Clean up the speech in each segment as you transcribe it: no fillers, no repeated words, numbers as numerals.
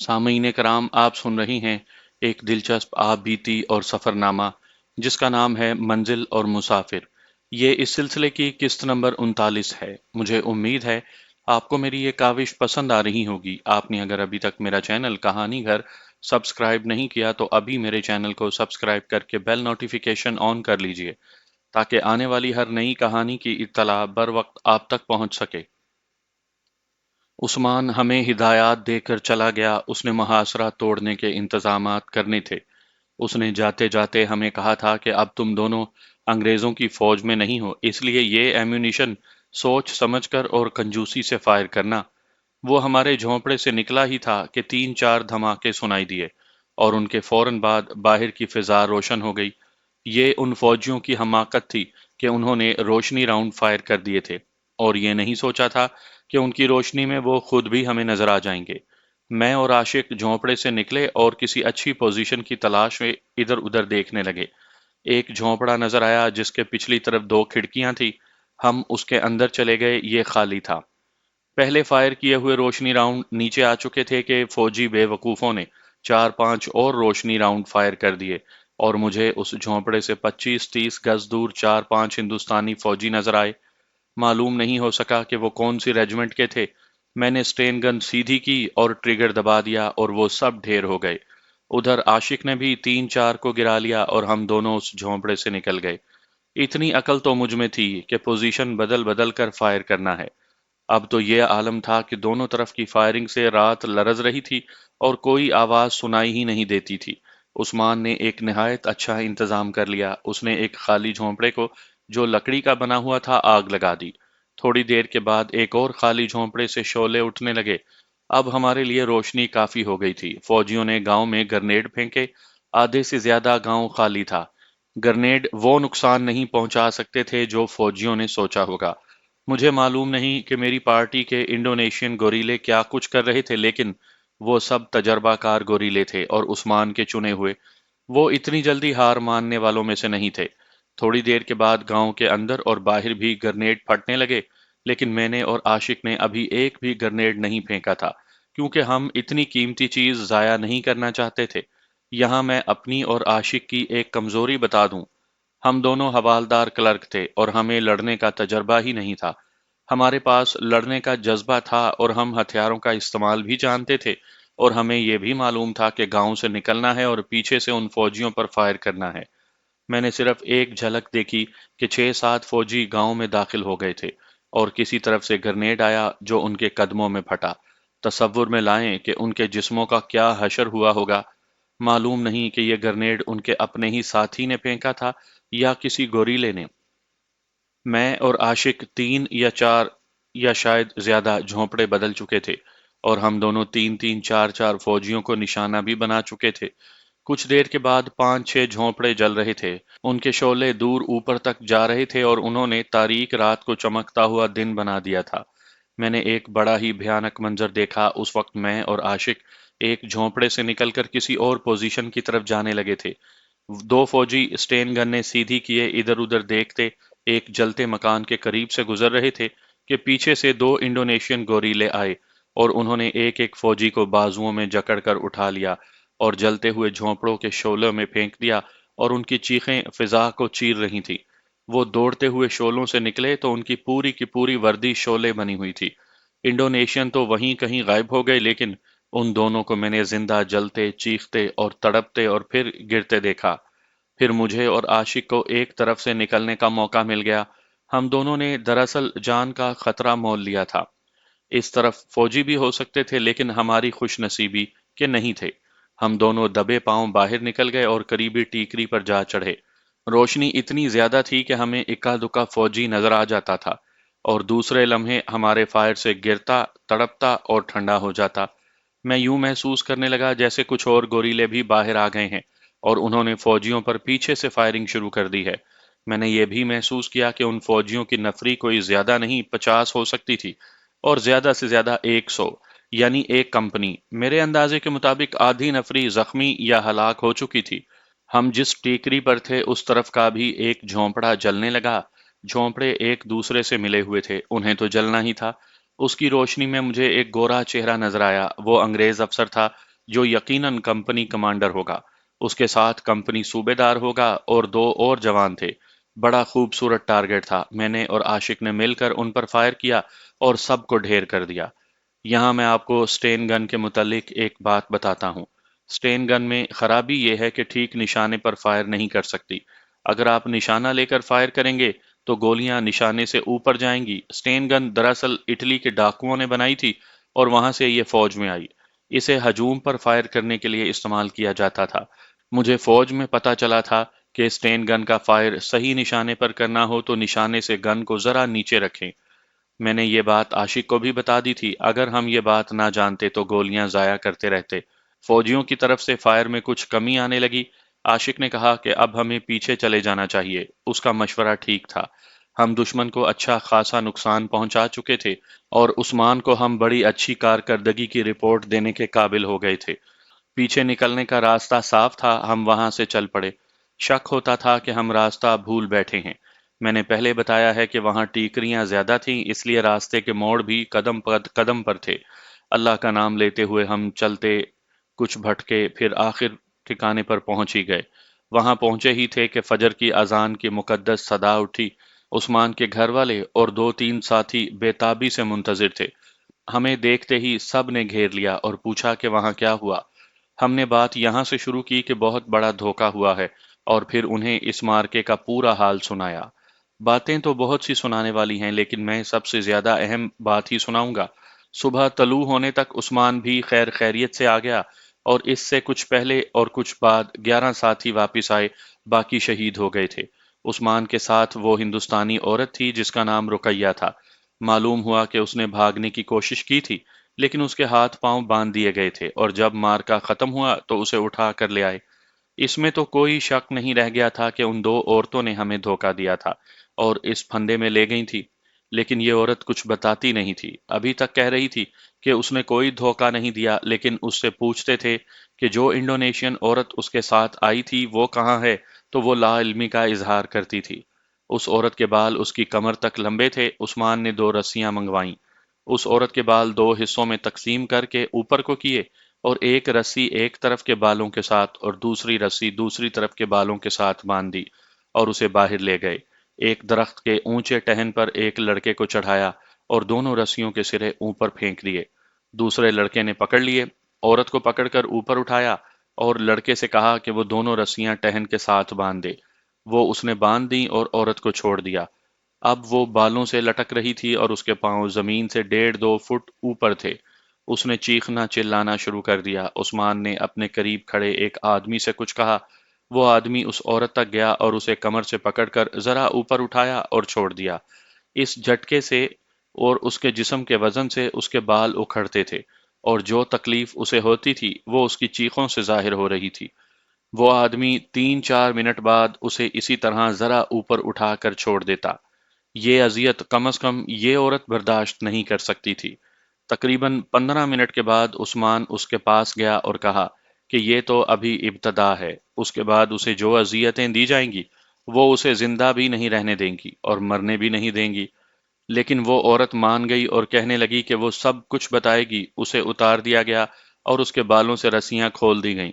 سامعین کرام، آپ سن رہی ہیں ایک دلچسپ آپ بیتی اور سفر نامہ جس کا نام ہے منزل اور مسافر۔ یہ اس سلسلے کی قسط نمبر 39 ہے۔ مجھے امید ہے آپ کو میری یہ کاوش پسند آ رہی ہوگی۔ آپ نے اگر ابھی تک میرا چینل کہانی گھر سبسکرائب نہیں کیا تو ابھی میرے چینل کو سبسکرائب کر کے بیل نوٹیفیکیشن آن کر لیجئے تاکہ آنے والی ہر نئی کہانی کی اطلاع بر وقت آپ تک پہنچ سکے۔ عثمان ہمیں ہدایات دے کر چلا گیا۔ اس نے محاصرہ توڑنے کے انتظامات کرنے تھے۔ اس نے جاتے جاتے ہمیں کہا تھا کہ اب تم دونوں انگریزوں کی فوج میں نہیں ہو، اس لیے یہ ایمیونیشن سوچ سمجھ کر اور کنجوسی سے فائر کرنا۔ وہ ہمارے جھونپڑے سے نکلا ہی تھا کہ 3 4 دھماکے سنائی دیے اور ان کے فوراً بعد باہر کی فضا روشن ہو گئی۔ یہ ان فوجیوں کی حماقت تھی کہ انہوں نے روشنی راؤنڈ فائر کر دیے تھے اور یہ نہیں سوچا تھا کہ ان کی روشنی میں وہ خود بھی ہمیں نظر آ جائیں گے۔ میں اور عاشق جھونپڑے سے نکلے اور کسی اچھی پوزیشن کی تلاش میں ادھر ادھر دیکھنے لگے۔ ایک جھونپڑا نظر آیا جس کے پچھلی طرف 2 کھڑکیاں تھی۔ ہم اس کے اندر چلے گئے، یہ خالی تھا۔ پہلے فائر کیے ہوئے روشنی راؤنڈ نیچے آ چکے تھے کہ فوجی بے وقوفوں نے 4 5 اور روشنی راؤنڈ فائر کر دیے اور مجھے اس جھونپڑے سے 25 30 گز دور 4 5 ہندوستانی فوجی نظر آئے۔ معلوم نہیں ہو سکا کہ وہ کون سی ریجمنٹ کے تھے۔ میں نے سٹین گن سیدھی کی اور ٹریگر دبا دیا اور وہ سب ڈھیر ہو گئے۔ ادھر عاشق نے بھی 3 4 کو گرا لیا اور ہم دونوں اس جھونپڑے سے نکل گئے۔ اتنی عقل تو مجھ میں تھی کہ پوزیشن بدل بدل کر فائر کرنا ہے۔ اب تو یہ عالم تھا کہ دونوں طرف کی فائرنگ سے رات لرز رہی تھی اور کوئی آواز سنائی ہی نہیں دیتی تھی۔ عثمان نے ایک نہایت اچھا انتظام کر لیا۔ اس نے ایک خالی جھونپڑے کو جو لکڑی کا بنا ہوا تھا آگ لگا دی۔ تھوڑی دیر کے بعد ایک اور خالی جھونپڑے سے شعلے اٹھنے لگے۔ اب ہمارے لیے روشنی کافی ہو گئی تھی۔ فوجیوں نے گاؤں میں گرنیڈ پھینکے۔ آدھے سے زیادہ گاؤں خالی تھا۔ گرنیڈ وہ نقصان نہیں پہنچا سکتے تھے جو فوجیوں نے سوچا ہوگا۔ مجھے معلوم نہیں کہ میری پارٹی کے انڈونیشین گوریلے کیا کچھ کر رہے تھے، لیکن وہ سب تجربہ کار گوریلے تھے اور عثمان کے چنے ہوئے۔ وہ اتنی جلدی ہار ماننے والوں میں سے نہیں تھے۔ تھوڑی دیر کے بعد گاؤں کے اندر اور باہر بھی گرنیڈ پھٹنے لگے، لیکن میں نے اور عاشق نے ابھی ایک بھی گرنیڈ نہیں پھینکا تھا کیونکہ ہم اتنی قیمتی چیز ضائع نہیں کرنا چاہتے تھے۔ یہاں میں اپنی اور عاشق کی ایک کمزوری بتا دوں۔ ہم دونوں حوالدار کلرک تھے اور ہمیں لڑنے کا تجربہ ہی نہیں تھا۔ ہمارے پاس لڑنے کا جذبہ تھا اور ہم ہتھیاروں کا استعمال بھی جانتے تھے، اور ہمیں یہ بھی معلوم تھا کہ گاؤں سے نکلنا ہے اور پیچھے سے ان فوجیوں پر فائر کرنا ہے۔ میں نے صرف ایک جھلک دیکھی کہ 6 7 فوجی گاؤں میں داخل ہو گئے تھے اور کسی طرف سے گرنیڈ آیا جو ان کے قدموں میں پھٹا۔ تصور میں لائیں کہ ان کے جسموں کا کیا حشر ہوا ہوگا۔ معلوم نہیں کہ یہ گرنیڈ ان کے اپنے ہی ساتھی نے پھینکا تھا یا کسی گوریلے نے۔ میں اور عاشق 3 یا 4 یا شاید زیادہ جھونپڑے بدل چکے تھے اور ہم دونوں 3 3 4 4 فوجیوں کو نشانہ بھی بنا چکے تھے۔ کچھ دیر کے بعد 5 6 جھونپڑے جل رہے تھے۔ ان کے شعلے دور اوپر تک جا رہے تھے اور انہوں نے تاریک رات کو چمکتا ہوا دن بنا دیا تھا۔ میں نے ایک بڑا ہی بھیانک منظر دیکھا۔ اس وقت میں اور عاشق ایک جھونپڑے سے نکل کر کسی اور پوزیشن کی طرف جانے لگے تھے۔ 2 فوجی اسٹین گن نے سیدھی کیے ادھر ادھر دیکھتے ایک جلتے مکان کے قریب سے گزر رہے تھے کہ پیچھے سے 2 انڈونیشین گوریلے آئے اور انہوں نے ایک ایک فوجی کو بازوؤں میں جکڑ کر اٹھا لیا اور جلتے ہوئے جھونپڑوں کے شعلوں میں پھینک دیا، اور ان کی چیخیں فضا کو چیر رہی تھی۔ وہ دوڑتے ہوئے شعلوں سے نکلے تو ان کی پوری وردی شعلے بنی ہوئی تھی۔ انڈونیشین تو وہیں کہیں غائب ہو گئے، لیکن ان دونوں کو میں نے زندہ جلتے، چیختے اور تڑپتے اور پھر گرتے دیکھا۔ پھر مجھے اور عاشق کو ایک طرف سے نکلنے کا موقع مل گیا۔ ہم دونوں نے دراصل جان کا خطرہ مول لیا تھا۔ اس طرف فوجی بھی ہو سکتے تھے، لیکن ہماری خوش نصیبی کہ نہیں تھے۔ ہم دونوں دبے پاؤں باہر نکل گئے اور قریبی ٹیکری پر جا چڑھے۔ روشنی اتنی زیادہ تھی کہ ہمیں اکا دکا فوجی نظر آ جاتا تھا اور دوسرے لمحے ہمارے فائر سے گرتا، تڑپتا اور ٹھنڈا ہو جاتا۔ میں یوں محسوس کرنے لگا جیسے کچھ اور گوریلے بھی باہر آ گئے ہیں اور انہوں نے فوجیوں پر پیچھے سے فائرنگ شروع کر دی ہے۔ میں نے یہ بھی محسوس کیا کہ ان فوجیوں کی نفری کوئی زیادہ نہیں 50 ہو سکتی تھی، اور زیادہ سے زیادہ 100، یعنی ایک کمپنی۔ میرے اندازے کے مطابق آدھی نفری زخمی یا ہلاک ہو چکی تھی۔ ہم جس ٹیکری پر تھے اس طرف کا بھی ایک جھونپڑا جلنے لگا۔ جھونپڑے ایک دوسرے سے ملے ہوئے تھے، انہیں تو جلنا ہی تھا۔ اس کی روشنی میں مجھے ایک گورا چہرہ نظر آیا۔ وہ انگریز افسر تھا جو یقیناً کمپنی کمانڈر ہوگا۔ اس کے ساتھ کمپنی صوبیدار ہوگا اور دو اور جوان تھے۔ بڑا خوبصورت ٹارگٹ تھا۔ میں نے اور عاشق نے مل کر ان پر فائر کیا اور سب کو ڈھیر کر دیا۔ یہاں میں آپ کو سٹین گن کے متعلق ایک بات بتاتا ہوں۔ سٹین گن میں خرابی یہ ہے کہ ٹھیک نشانے پر فائر نہیں کر سکتی۔ اگر آپ نشانہ لے کر فائر کریں گے تو گولیاں نشانے سے اوپر جائیں گی۔ سٹین گن دراصل اٹلی کے ڈاکوؤں نے بنائی تھی اور وہاں سے یہ فوج میں آئی۔ اسے ہجوم پر فائر کرنے کے لیے استعمال کیا جاتا تھا۔ مجھے فوج میں پتا چلا تھا کہ سٹین گن کا فائر صحیح نشانے پر کرنا ہو تو نشانے سے گن کو ذرا نیچے رکھیں۔ میں نے یہ بات عاشق کو بھی بتا دی تھی۔ اگر ہم یہ بات نہ جانتے تو گولیاں ضائع کرتے رہتے۔ فوجیوں کی طرف سے فائر میں کچھ کمی آنے لگی۔ عاشق نے کہا کہ اب ہمیں پیچھے چلے جانا چاہیے۔ اس کا مشورہ ٹھیک تھا۔ ہم دشمن کو اچھا خاصا نقصان پہنچا چکے تھے اور عثمان کو ہم بڑی اچھی کارکردگی کی رپورٹ دینے کے قابل ہو گئے تھے۔ پیچھے نکلنے کا راستہ صاف تھا۔ ہم وہاں سے چل پڑے۔ شک ہوتا تھا کہ ہم راستہ بھول بیٹھے ہیں۔ میں نے پہلے بتایا ہے کہ وہاں ٹیکریاں زیادہ تھیں، اس لیے راستے کے موڑ بھی قدم پر تھے۔ اللہ کا نام لیتے ہوئے ہم چلتے، کچھ بھٹکے، پھر آخر ٹھکانے پر پہنچ ہی گئے۔ وہاں پہنچے ہی تھے کہ فجر کی اذان کی مقدس صدا اٹھی۔ عثمان کے گھر والے اور دو تین ساتھی بے تابی سے منتظر تھے۔ ہمیں دیکھتے ہی سب نے گھیر لیا اور پوچھا کہ وہاں کیا ہوا۔ ہم نے بات یہاں سے شروع کی کہ بہت بڑا دھوکہ ہوا ہے اور پھر انہیں اس مارکے کا پورا حال سنایا۔ باتیں تو بہت سی سنانے والی ہیں لیکن میں سب سے زیادہ اہم بات ہی سناؤں گا۔ صبح طلوع ہونے تک عثمان بھی خیر خیریت سے آ گیا اور اس سے کچھ پہلے اور کچھ بعد 11 ساتھی واپس آئے، باقی شہید ہو گئے تھے۔ عثمان کے ساتھ وہ ہندوستانی عورت تھی جس کا نام رقیہ تھا۔ معلوم ہوا کہ اس نے بھاگنے کی کوشش کی تھی لیکن اس کے ہاتھ پاؤں باندھ دیے گئے تھے اور جب مارکا ختم ہوا تو اسے اٹھا کر لے آئے۔ اس میں تو کوئی شک نہیں رہ گیا تھا کہ ان دو عورتوں نے ہمیں دھوکہ دیا تھا اور اس پھندے میں لے گئی تھی، لیکن یہ عورت کچھ بتاتی نہیں تھی۔ ابھی تک کہہ رہی تھی کہ اس نے کوئی دھوکہ نہیں دیا، لیکن اس سے پوچھتے تھے کہ جو انڈونیشین عورت اس کے ساتھ آئی تھی وہ کہاں ہے تو وہ لا علمی کا اظہار کرتی تھی۔ اس عورت کے بال اس کی کمر تک لمبے تھے۔ عثمان نے 2 رسیاں منگوائیں۔ اس عورت کے بال 2 حصوں میں تقسیم کر کے اوپر کو کیے اور ایک رسی ایک طرف کے بالوں کے ساتھ اور دوسری رسی دوسری طرف کے بالوں کے ساتھ باندھ دی اور اسے باہر لے گئے۔ ایک درخت کے اونچے ٹہن پر ایک لڑکے کو چڑھایا اور دونوں رسیوں کے سرے اوپر پھینک دیے۔ دوسرے لڑکے نے پکڑ لیے، عورت کو پکڑ کر اوپر اٹھایا اور لڑکے سے کہا کہ وہ دونوں رسیاں ٹہن کے ساتھ باندھ دے۔ وہ اس نے باندھ دیں اور عورت کو چھوڑ دیا۔ اب وہ بالوں سے لٹک رہی تھی اور اس کے پاؤں زمین سے 1.5-2 فٹ اوپر تھے۔ اس نے چیخنا چلانا شروع کر دیا۔ عثمان نے اپنے قریب کھڑے ایک آدمی سے کچھ کہا۔ وہ آدمی اس عورت تک گیا اور اسے کمر سے پکڑ کر ذرا اوپر اٹھایا اور چھوڑ دیا۔ اس جھٹکے سے اور اس کے جسم کے وزن سے اس کے بال اکھڑتے تھے اور جو تکلیف اسے ہوتی تھی وہ اس کی چیخوں سے ظاہر ہو رہی تھی۔ وہ آدمی 3-4 منٹ بعد اسے اسی طرح ذرا اوپر اٹھا کر چھوڑ دیتا۔ یہ اذیت کم از کم یہ عورت برداشت نہیں کر سکتی تھی۔ تقریباً 15 منٹ کے بعد عثمان اس کے پاس گیا اور کہا کہ یہ تو ابھی ابتدا ہے، اس کے بعد اسے جو اذیتیں دی جائیں گی وہ اسے زندہ بھی نہیں رہنے دیں گی اور مرنے بھی نہیں دیں گی۔ لیکن وہ عورت مان گئی اور کہنے لگی کہ وہ سب کچھ بتائے گی۔ اسے اتار دیا گیا اور اس کے بالوں سے رسیاں کھول دی گئیں۔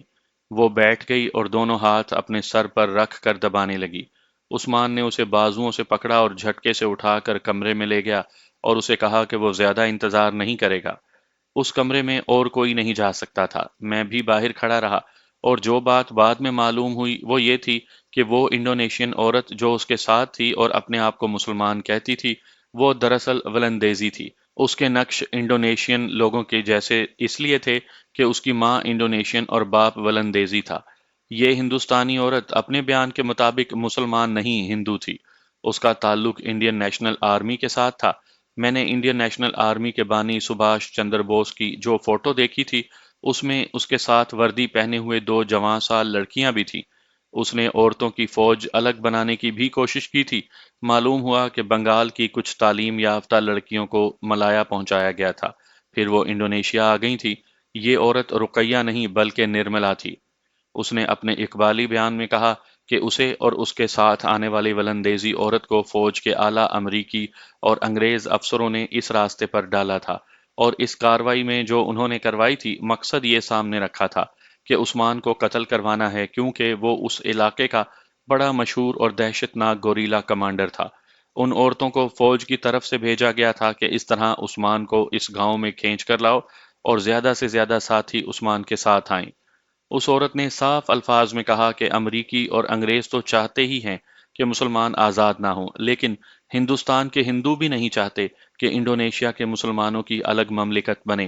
وہ بیٹھ گئی اور دونوں ہاتھ اپنے سر پر رکھ کر دبانے لگی۔ عثمان نے اسے بازوؤں سے پکڑا اور جھٹکے سے اٹھا کر کمرے میں لے گیا اور اسے کہا کہ وہ زیادہ انتظار نہیں کرے گا۔ اس کمرے میں اور کوئی نہیں جا سکتا تھا۔ میں بھی باہر کھڑا رہا اور جو بات بعد میں معلوم ہوئی وہ یہ تھی کہ وہ انڈونیشین عورت جو اس کے ساتھ تھی اور اپنے آپ کو مسلمان کہتی تھی، وہ دراصل ولندیزی تھی۔ اس کے نقش انڈونیشین لوگوں کے جیسے اس لیے تھے کہ اس کی ماں انڈونیشین اور باپ ولندیزی تھا۔ یہ ہندوستانی عورت اپنے بیان کے مطابق مسلمان نہیں، ہندو تھی۔ اس کا تعلق انڈین نیشنل آرمی کے ساتھ تھا۔ میں نے انڈین نیشنل آرمی کے بانی سبھاش چندر بوس کی جو فوٹو دیکھی تھی اس میں اس کے ساتھ وردی پہنے ہوئے 2 جوان سال لڑکیاں بھی تھیں۔ اس نے عورتوں کی فوج الگ بنانے کی بھی کوشش کی تھی۔ معلوم ہوا کہ بنگال کی کچھ تعلیم یافتہ لڑکیوں کو ملایا پہنچایا گیا تھا، پھر وہ انڈونیشیا آ گئی تھی۔ یہ عورت رقیہ نہیں بلکہ نرملا تھی۔ اس نے اپنے اقبالی بیان میں کہا کہ اسے اور اس کے ساتھ آنے والی ولندیزی عورت کو فوج کے اعلیٰ امریکی اور انگریز افسروں نے اس راستے پر ڈالا تھا اور اس کاروائی میں جو انہوں نے کروائی تھی مقصد یہ سامنے رکھا تھا کہ عثمان کو قتل کروانا ہے، کیونکہ وہ اس علاقے کا بڑا مشہور اور دہشت ناک گوریلا کمانڈر تھا۔ ان عورتوں کو فوج کی طرف سے بھیجا گیا تھا کہ اس طرح عثمان کو اس گاؤں میں کھینچ کر لاؤ اور زیادہ سے زیادہ ساتھی عثمان کے ساتھ آئیں۔ اس عورت نے صاف الفاظ میں کہا کہ امریکی اور انگریز تو چاہتے ہی ہیں کہ مسلمان آزاد نہ ہوں، لیکن ہندوستان کے ہندو بھی نہیں چاہتے کہ انڈونیشیا کے مسلمانوں کی الگ مملکت بنے۔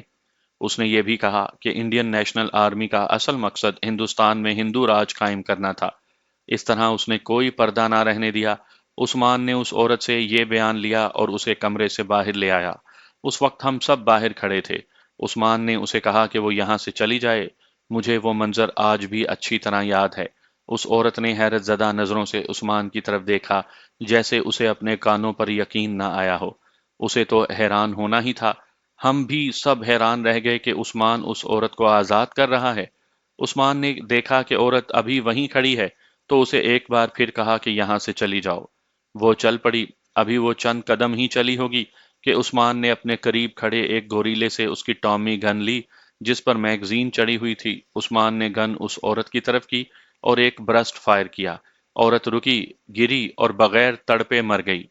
اس نے یہ بھی کہا کہ انڈین نیشنل آرمی کا اصل مقصد ہندوستان میں ہندو راج قائم کرنا تھا۔ اس طرح اس نے کوئی پردہ نہ رہنے دیا۔ عثمان نے اس عورت سے یہ بیان لیا اور اسے کمرے سے باہر لے آیا۔ اس وقت ہم سب باہر کھڑے تھے۔ عثمان نے اسے کہا کہ وہ یہاں سے چلی جائے۔ مجھے وہ منظر آج بھی اچھی طرح یاد ہے۔ اس عورت نے حیرت زدہ نظروں سے عثمان کی طرف دیکھا، جیسے اسے اپنے کانوں پر یقین نہ آیا ہو۔ اسے تو حیران ہونا ہی تھا۔ ہم بھی سب حیران رہ گئے کہ عثمان اس عورت کو آزاد کر رہا ہے۔ عثمان نے دیکھا کہ عورت ابھی وہیں کھڑی ہے، تو اسے ایک بار پھر کہا کہ یہاں سے چلی جاؤ۔ وہ چل پڑی۔ ابھی وہ چند قدم ہی چلی ہوگی کہ عثمان نے اپنے قریب کھڑے ایک گوریلے سے اس کی ٹامی گن لی جس پر میگزین چڑی ہوئی تھی۔ عثمان نے گن اس عورت کی طرف کی اور ایک برسٹ فائر کیا۔ عورت رکی، گری اور بغیر تڑپے مر گئی۔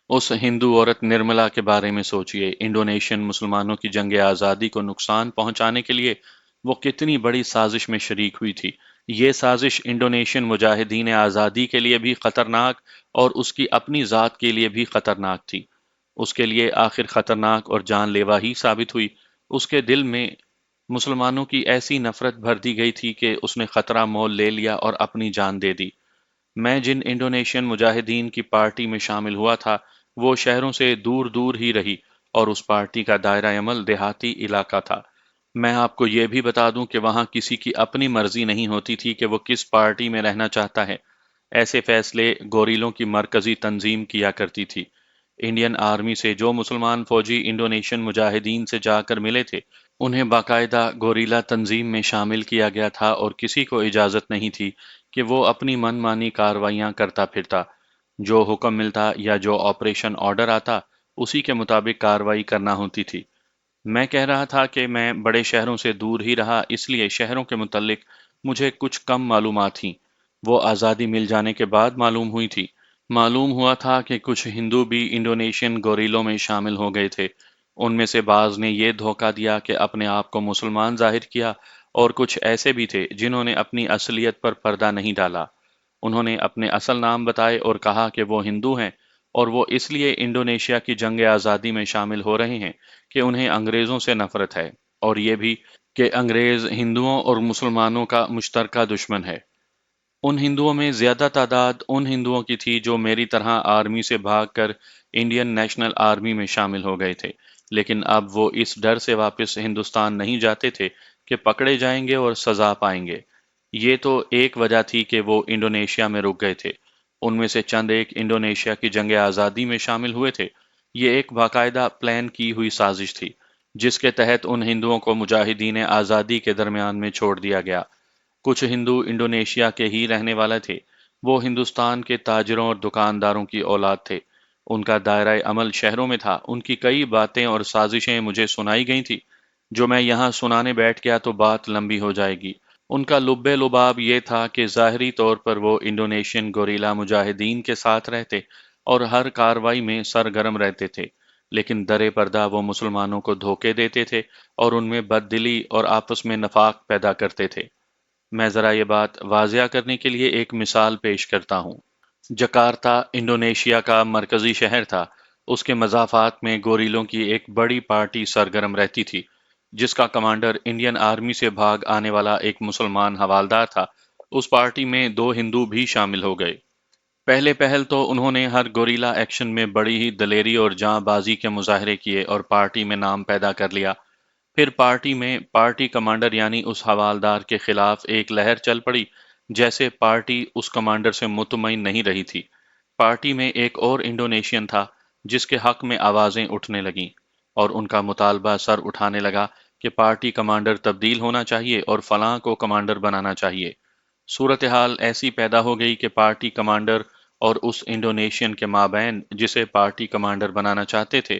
اس ہندو عورت نرملا کے بارے میں سوچئے۔ انڈونیشین مسلمانوں کی جنگ آزادی کو نقصان پہنچانے کے لیے وہ کتنی بڑی سازش میں شریک ہوئی تھی۔ یہ سازش انڈونیشین مجاہدین آزادی کے لیے بھی خطرناک اور اس کی اپنی ذات کے لیے بھی خطرناک تھی۔ اس کے لیے آخر خطرناک اور جان لیوا ہی ثابت ہوئی۔ اس کے دل میں مسلمانوں کی ایسی نفرت بھر دی گئی تھی کہ اس نے خطرہ مول لے لیا اور اپنی جان دے دی۔ میں جن انڈونیشین مجاہدین کی پارٹی میں شامل ہوا تھا، وہ شہروں سے دور دور ہی رہی اور اس پارٹی کا دائرہ عمل دیہاتی علاقہ تھا۔ میں آپ کو یہ بھی بتا دوں کہ وہاں کسی کی اپنی مرضی نہیں ہوتی تھی کہ وہ کس پارٹی میں رہنا چاہتا ہے۔ ایسے فیصلے گوریلوں کی مرکزی تنظیم کیا کرتی تھی۔ انڈین آرمی سے جو مسلمان فوجی انڈونیشین مجاہدین سے جا کر ملے تھے، انہیں باقاعدہ گوریلا تنظیم میں شامل کیا گیا تھا اور کسی کو اجازت نہیں تھی کہ وہ اپنی من مانی کارروائیاں کرتا پھرتا۔ جو حکم ملتا یا جو آپریشن آرڈر آتا، اسی کے مطابق کارروائی کرنا ہوتی تھی۔ میں کہہ رہا تھا کہ میں بڑے شہروں سے دور ہی رہا، اس لیے شہروں کے متعلق مجھے کچھ کم معلومات تھیں۔ وہ آزادی مل جانے کے بعد معلوم ہوئی تھی۔ معلوم ہوا تھا کہ کچھ ہندو بھی انڈونیشین گوریلوں میں شامل ہو گئے تھے۔ ان میں سے بعض نے یہ دھوکہ دیا کہ اپنے آپ کو مسلمان ظاہر کیا، اور کچھ ایسے بھی تھے جنہوں نے اپنی اصلیت پر پردہ نہیں ڈالا۔ انہوں نے اپنے اصل نام بتائے اور کہا کہ وہ ہندو ہیں اور وہ اس لیے انڈونیشیا کی جنگ آزادی میں شامل ہو رہے ہیں کہ انہیں انگریزوں سے نفرت ہے، اور یہ بھی کہ انگریز ہندوؤں اور مسلمانوں کا مشترکہ دشمن ہے۔ ان ہندوؤں میں زیادہ تعداد ان ہندوؤں کی تھی جو میری طرح آرمی سے بھاگ کر انڈین نیشنل آرمی میں شامل ہو گئے تھے، لیکن اب وہ اس ڈر سے واپس ہندوستان نہیں جاتے تھے کہ پکڑے جائیں گے اور سزا پائیں گے۔ یہ تو ایک وجہ تھی کہ وہ انڈونیشیا میں رک گئے تھے۔ ان میں سے چند ایک انڈونیشیا کی جنگ آزادی میں شامل ہوئے تھے۔ یہ ایک باقاعدہ پلان کی ہوئی سازش تھی، جس کے تحت ان ہندوؤں کو مجاہدین آزادی کے درمیان میں چھوڑ دیا گیا۔ کچھ ہندو انڈونیشیا کے ہی رہنے والے تھے۔ وہ ہندوستان کے تاجروں اور دکانداروں کی اولاد تھے۔ ان کا دائرہ عمل شہروں میں تھا۔ ان کی کئی باتیں اور سازشیں مجھے سنائی گئی تھی، جو میں یہاں سنانے بیٹھ گیا تو بات لمبی ہو جائے گی۔ ان کا لب لباب یہ تھا کہ ظاہری طور پر وہ انڈونیشین گوریلا مجاہدین کے ساتھ رہتے اور ہر کاروائی میں سرگرم رہتے تھے، لیکن درِ پردہ وہ مسلمانوں کو دھوکے دیتے تھے اور ان میں بد دلی اور آپس میں نفاق پیدا کرتے تھے۔ میں ذرا یہ بات واضح کرنے کے لیے ایک مثال پیش کرتا ہوں۔ جکارتا انڈونیشیا کا مرکزی شہر تھا۔ اس کے مضافات میں گوریلوں کی ایک بڑی پارٹی سرگرم رہتی تھی، جس کا کمانڈر انڈین آرمی سے بھاگ آنے والا ایک مسلمان حوالدار تھا۔ اس پارٹی میں دو ہندو بھی شامل ہو گئے۔ پہلے پہل تو انہوں نے ہر گوریلا ایکشن میں بڑی ہی دلیری اور جاں بازی کے مظاہرے کیے اور پارٹی میں نام پیدا کر لیا۔ پھر پارٹی میں پارٹی کمانڈر یعنی اس حوالدار کے خلاف ایک لہر چل پڑی، جیسے پارٹی اس کمانڈر سے مطمئن نہیں رہی تھی۔ پارٹی میں ایک اور انڈونیشین تھا جس کے حق میں آوازیں اٹھنے لگیں، اور ان کا مطالبہ سر اٹھانے لگا کہ پارٹی کمانڈر تبدیل ہونا چاہیے اور فلاں کو کمانڈر بنانا چاہیے۔ صورتحال ایسی پیدا ہو گئی کہ پارٹی کمانڈر اور اس انڈونیشین کے مابین جسے پارٹی کمانڈر بنانا چاہتے تھے،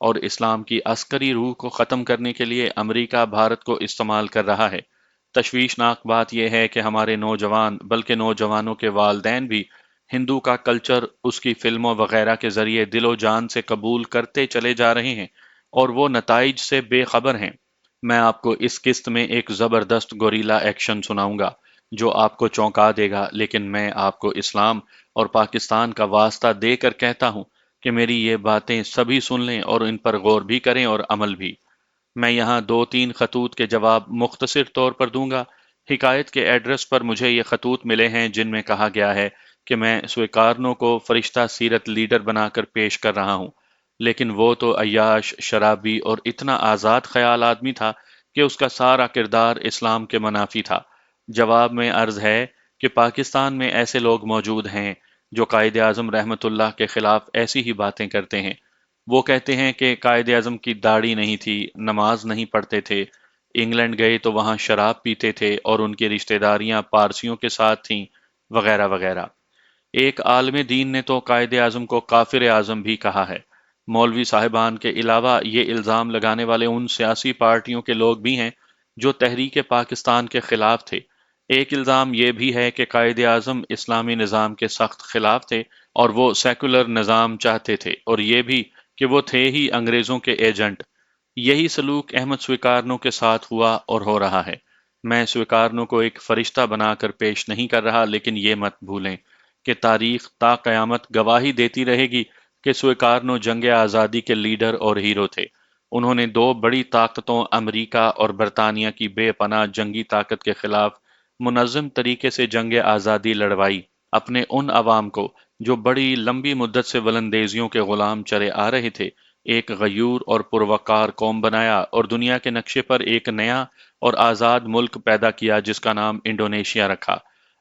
اور اسلام کی عسکری روح کو ختم کرنے کے لیے امریکہ بھارت کو استعمال کر رہا ہے۔ تشویشناک بات یہ ہے کہ ہمارے نوجوان بلکہ نوجوانوں کے والدین بھی ہندو کا کلچر اس کی فلموں وغیرہ کے ذریعے دل و جان سے قبول کرتے چلے جا رہے ہیں اور وہ نتائج سے بے خبر ہیں۔ میں آپ کو اس قسط میں ایک زبردست گوریلا ایکشن سناؤں گا جو آپ کو چونکا دے گا، لیکن میں آپ کو اسلام اور پاکستان کا واسطہ دے کر کہتا ہوں کہ میری یہ باتیں سبھی سن لیں اور ان پر غور بھی کریں اور عمل بھی۔ میں یہاں دو تین خطوط کے جواب مختصر طور پر دوں گا۔ حکایت کے ایڈریس پر مجھے یہ خطوط ملے ہیں جن میں کہا گیا ہے کہ میں سویکارنو کو فرشتہ سیرت لیڈر بنا کر پیش کر رہا ہوں، لیکن وہ تو عیاش، شرابی اور اتنا آزاد خیال آدمی تھا کہ اس کا سارا کردار اسلام کے منافی تھا۔ جواب میں عرض ہے کہ پاکستان میں ایسے لوگ موجود ہیں جو قائد اعظم رحمۃ اللہ کے خلاف ایسی ہی باتیں کرتے ہیں۔ وہ کہتے ہیں کہ قائد اعظم کی داڑھی نہیں تھی، نماز نہیں پڑھتے تھے، انگلینڈ گئے تو وہاں شراب پیتے تھے اور ان کی رشتہ داریاں پارسیوں کے ساتھ تھیں، وغیرہ وغیرہ۔ ایک عالم دین نے تو قائد اعظم کو کافر اعظم بھی کہا ہے۔ مولوی صاحبان کے علاوہ یہ الزام لگانے والے ان سیاسی پارٹیوں کے لوگ بھی ہیں جو تحریک پاکستان کے خلاف تھے۔ ایک الزام یہ بھی ہے کہ قائد اعظم اسلامی نظام کے سخت خلاف تھے اور وہ سیکولر نظام چاہتے تھے، اور یہ بھی کہ وہ تھے ہی انگریزوں کے ایجنٹ۔ یہی سلوک احمد سویکارنو کے ساتھ ہوا اور ہو رہا ہے۔ میں سویکارنو کو ایک فرشتہ بنا کر پیش نہیں کر رہا، لیکن یہ مت بھولیں کہ تاریخ تا قیامت گواہی دیتی رہے گی کہ سویکارنو جنگ آزادی کے لیڈر اور ہیرو تھے۔ انہوں نے دو بڑی طاقتوں امریکہ اور برطانیہ کی بے پناہ جنگی طاقت کے خلاف منظم طریقے سے جنگ آزادی لڑوائی۔ اپنے ان عوام کو جو بڑی لمبی مدت سے ولندیزیوں کے غلام چلے آ رہے تھے ایک غیور اور پروقار قوم بنایا اور دنیا کے نقشے پر ایک نیا اور آزاد ملک پیدا کیا جس کا نام انڈونیشیا رکھا۔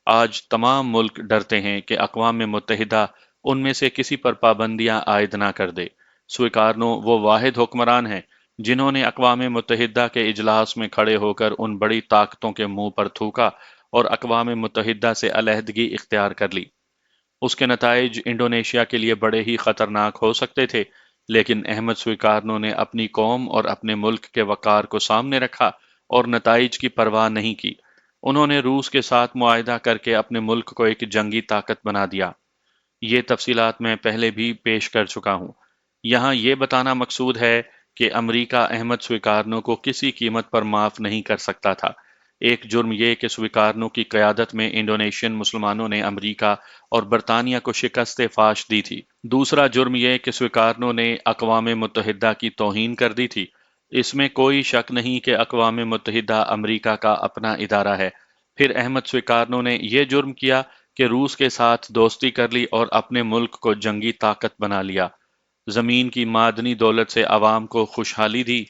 آج تمام ملک ڈرتے ہیں کہ اقوام متحدہ ان میں سے کسی پر پابندیاں عائد نہ کر دے۔ سویکارنو وہ واحد حکمران ہیں جنہوں نے اقوام متحدہ کے اجلاس میں کھڑے ہو کر ان بڑی طاقتوں کے منہ پر تھوکا اور اقوام متحدہ سے علیحدگی اختیار کر لی۔ اس کے نتائج انڈونیشیا کے لیے بڑے ہی خطرناک ہو سکتے تھے، لیکن احمد سویکارنو نے اپنی قوم اور اپنے ملک کے وقار کو سامنے رکھا اور نتائج کی پرواہ نہیں کی۔ انہوں نے روس کے ساتھ معاہدہ کر کے اپنے ملک کو ایک جنگی طاقت بنا دیا۔ یہ تفصیلات میں پہلے بھی پیش کر چکا ہوں۔ یہاں یہ بتانا مقصود ہے کہ امریکہ احمد سویکارنو کو کسی قیمت پر معاف نہیں کر سکتا تھا۔ ایک جرم یہ کہ سویکارنو کی قیادت میں انڈونیشین مسلمانوں نے امریکہ اور برطانیہ کو شکست فاش دی تھی۔ دوسرا جرم یہ کہ سویکارنو نے اقوام متحدہ کی توہین کر دی تھی۔ اس میں کوئی شک نہیں کہ اقوام متحدہ امریکہ کا اپنا ادارہ ہے۔ پھر احمد سویکارنو نے یہ جرم کیا کہ روس کے ساتھ دوستی کر لی اور اپنے ملک کو جنگی طاقت بنا لیا۔ زمین کی معدنی دولت سے عوام کو خوشحالی دی۔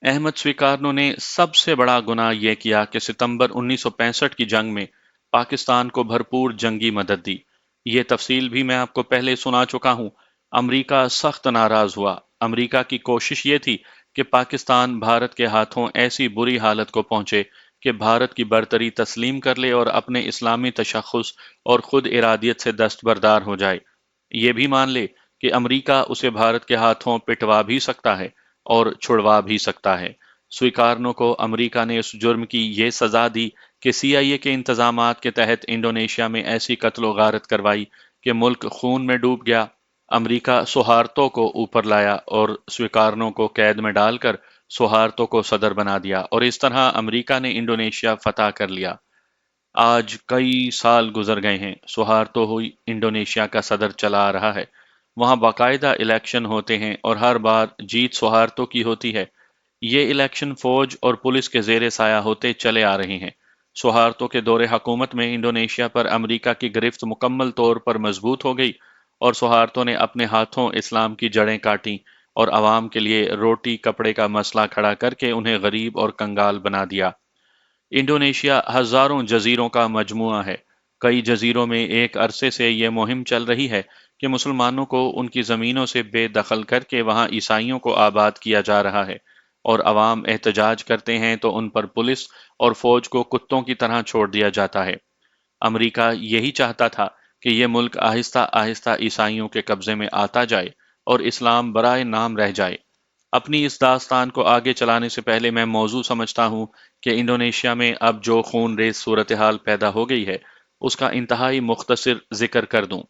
احمد سویکارنو نے سب سے بڑا گناہ یہ کیا کہ ستمبر 1965 کی جنگ میں پاکستان کو بھرپور جنگی مدد دی۔ یہ تفصیل بھی میں آپ کو پہلے سنا چکا ہوں۔ امریکہ سخت ناراض ہوا۔ امریکہ کی کوشش یہ تھی کہ پاکستان بھارت کے ہاتھوں ایسی بری حالت کو پہنچے کہ بھارت کی برتری تسلیم کر لے اور اپنے اسلامی تشخص اور خود ارادیت سے دستبردار ہو جائے۔ یہ بھی مان لے کہ امریکہ اسے بھارت کے ہاتھوں پٹوا بھی سکتا ہے اور چھڑوا بھی سکتا ہے۔ سویکارنو کو امریکہ نے اس جرم کی یہ سزا دی کہ سی آئی اے کے انتظامات کے تحت انڈونیشیا میں ایسی قتل و غارت کروائی کہ ملک خون میں ڈوب گیا۔ امریکہ سوہارتو کو اوپر لایا اور سویکارنو کو قید میں ڈال کر سوہارتو کو صدر بنا دیا، اور اس طرح امریکہ نے انڈونیشیا فتح کر لیا۔ آج کئی سال گزر گئے ہیں، سوہارتو ہوئی انڈونیشیا کا صدر چلا آ رہا ہے۔ وہاں باقاعدہ الیکشن ہوتے ہیں اور ہر بار جیت سوہارتو کی ہوتی ہے۔ یہ الیکشن فوج اور پولیس کے زیر سایہ ہوتے چلے آ رہے ہیں۔ سوہارتو کے دور حکومت میں انڈونیشیا پر امریکہ کی گرفت مکمل طور پر مضبوط ہو گئی اور سوہارتو نے اپنے ہاتھوں اسلام کی جڑیں کاٹیں اور عوام کے لیے روٹی کپڑے کا مسئلہ کھڑا کر کے انہیں غریب اور کنگال بنا دیا۔ انڈونیشیا ہزاروں جزیروں کا مجموعہ ہے۔ کئی جزیروں میں ایک عرصے سے یہ مہم چل رہی ہے کہ مسلمانوں کو ان کی زمینوں سے بے دخل کر کے وہاں عیسائیوں کو آباد کیا جا رہا ہے، اور عوام احتجاج کرتے ہیں تو ان پر پولیس اور فوج کو کتوں کی طرح چھوڑ دیا جاتا ہے۔ امریکہ یہی چاہتا تھا کہ یہ ملک آہستہ آہستہ عیسائیوں کے قبضے میں آتا جائے، اور اسلام برائے نام رہ جائے۔ اپنی اس داستان کو آگے چلانے سے پہلے میں موضوع سمجھتا ہوں کہ انڈونیشیا میں اب جو خون ریز صورتحال پیدا ہو گئی ہے اس کا انتہائی مختصر ذکر کر دوں۔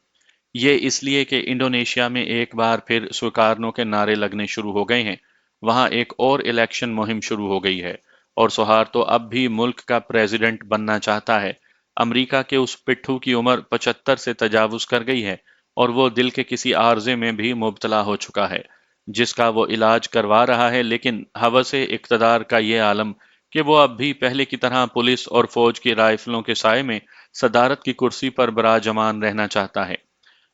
یہ اس لیے کہ انڈونیشیا میں ایک بار پھر سوکارنو کے نعرے لگنے شروع ہو گئے ہیں۔ وہاں ایک اور الیکشن مہم شروع ہو گئی ہے اور سہارتو اب بھی ملک کا پریزیڈنٹ بننا چاہتا ہے۔ امریکہ کے اس پٹھو کی عمر 75 سے تجاوز کر گئی ہے اور وہ دل کے کسی عارضے میں بھی مبتلا ہو چکا ہے جس کا وہ علاج کروا رہا ہے، لیکن ہوس اقتدار کا یہ عالم کہ وہ اب بھی پہلے کی طرح پولیس اور فوج کی رائفلوں کے سائے میں صدارت کی کرسی پر براجمان رہنا چاہتا ہے۔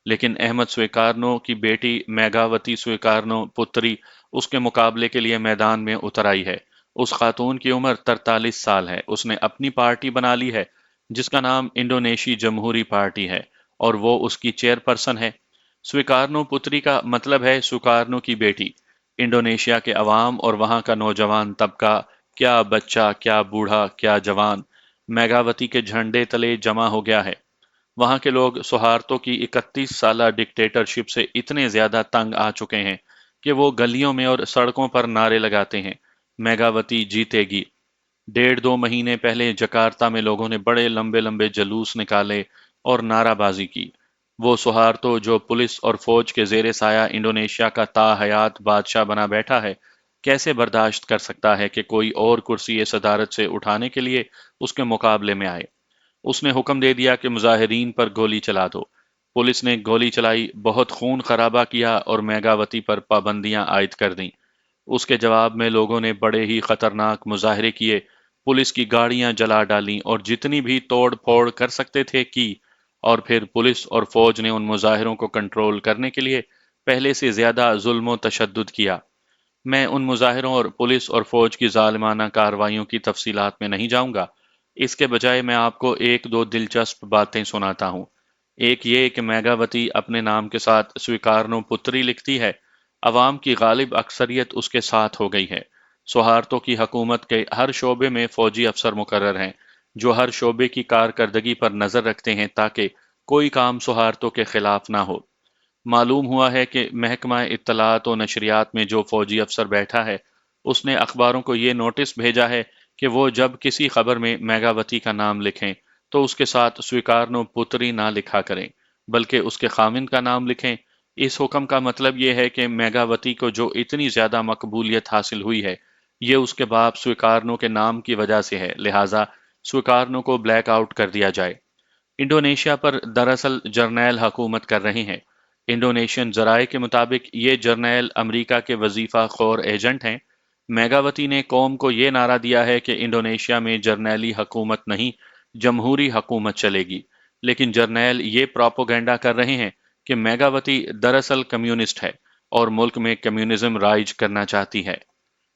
لیکن احمد سویکارنو کی بیٹی میگاوتی سویکارنو پتری اس کے مقابلے کے لیے میدان میں اتر آئی ہے۔ اس خاتون کی عمر 43 سال ہے۔ اس نے اپنی پارٹی بنا لی ہے جس کا نام انڈونیشی جمہوری پارٹی ہے اور وہ اس کی چیئر پرسن ہے۔ سویکارنو پتری کا مطلب ہے سوکارنو کی بیٹی۔ انڈونیشیا کے عوام اور وہاں کا نوجوان طبقہ، کیا بچہ، کیا بوڑھا، کیا جوان، میگاوتی کے جھنڈے تلے جمع ہو گیا ہے۔ وہاں کے لوگ سہارتو کی 31 سالہ ڈکٹیٹرشپ سے اتنے زیادہ تنگ آ چکے ہیں کہ وہ گلیوں میں اور سڑکوں پر نعرے لگاتے ہیں، میگاوتی جیتے گی۔ 1.5-2 مہینے پہلے جکارتا میں لوگوں نے بڑے لمبے لمبے جلوس نکالے اور نعرہ بازی کی۔ وہ سہارتو جو پولیس اور فوج کے زیر سایہ انڈونیشیا کا تاحیات بادشاہ بنا بیٹھا ہے، کیسے برداشت کر سکتا ہے کہ کوئی اور کرسی صدارت سے اٹھانے کے لیے اس کے مقابلے میں آئے؟ اس نے حکم دے دیا کہ مظاہرین پر گولی چلا دو۔ پولیس نے گولی چلائی، بہت خون خرابہ کیا اور میگاوتی پر پابندیاں عائد کر دیں۔ اس کے جواب میں لوگوں نے بڑے ہی خطرناک مظاہرے کیے، پولیس کی گاڑیاں جلا ڈالیں اور جتنی بھی توڑ پھوڑ کر سکتے تھے کی، اور پھر پولیس اور فوج نے ان مظاہروں کو کنٹرول کرنے کے لیے پہلے سے زیادہ ظلم و تشدد کیا۔ میں ان مظاہروں اور پولیس اور فوج کی ظالمانہ کارروائیوں کی تفصیلات میں نہیں جاؤں گا۔ اس کے بجائے میں آپ کو ایک دو دلچسپ باتیں سناتا ہوں۔ ایک یہ کہ میگاوتی اپنے نام کے ساتھ سویکارنو پتری لکھتی ہے۔ عوام کی غالب اکثریت اس کے ساتھ ہو گئی ہے۔ سہارتو کی حکومت کے ہر شعبے میں فوجی افسر مقرر ہیں جو ہر شعبے کی کارکردگی پر نظر رکھتے ہیں تاکہ کوئی کام سہارتو کے خلاف نہ ہو۔ معلوم ہوا ہے کہ محکمہ اطلاعات و نشریات میں جو فوجی افسر بیٹھا ہے اس نے اخباروں کو یہ نوٹس بھیجا ہے کہ وہ جب کسی خبر میں میگاوتی کا نام لکھیں تو اس کے ساتھ سویکارنو پتری نہ لکھا کریں بلکہ اس کے خاوند کا نام لکھیں۔ اس حکم کا مطلب یہ ہے کہ میگاوتی کو جو اتنی زیادہ مقبولیت حاصل ہوئی ہے یہ اس کے باپ سویکارنو کے نام کی وجہ سے ہے، لہٰذا سویکارنو کو بلیک آؤٹ کر دیا جائے۔ انڈونیشیا پر دراصل جرنیل حکومت کر رہے ہیں۔ انڈونیشین ذرائع کے مطابق یہ جرنیل امریکہ کے وظیفہ خور ایجنٹ ہیں۔ میگاوتی نے قوم کو یہ نعرہ دیا ہے کہ انڈونیشیا میں جرنیلی حکومت نہیں، جمہوری حکومت چلے گی، لیکن جرنیل یہ پراپوگنڈا کر رہے ہیں کہ میگاوتی دراصل کمیونسٹ ہے اور ملک میں کمیونزم رائج کرنا چاہتی ہے۔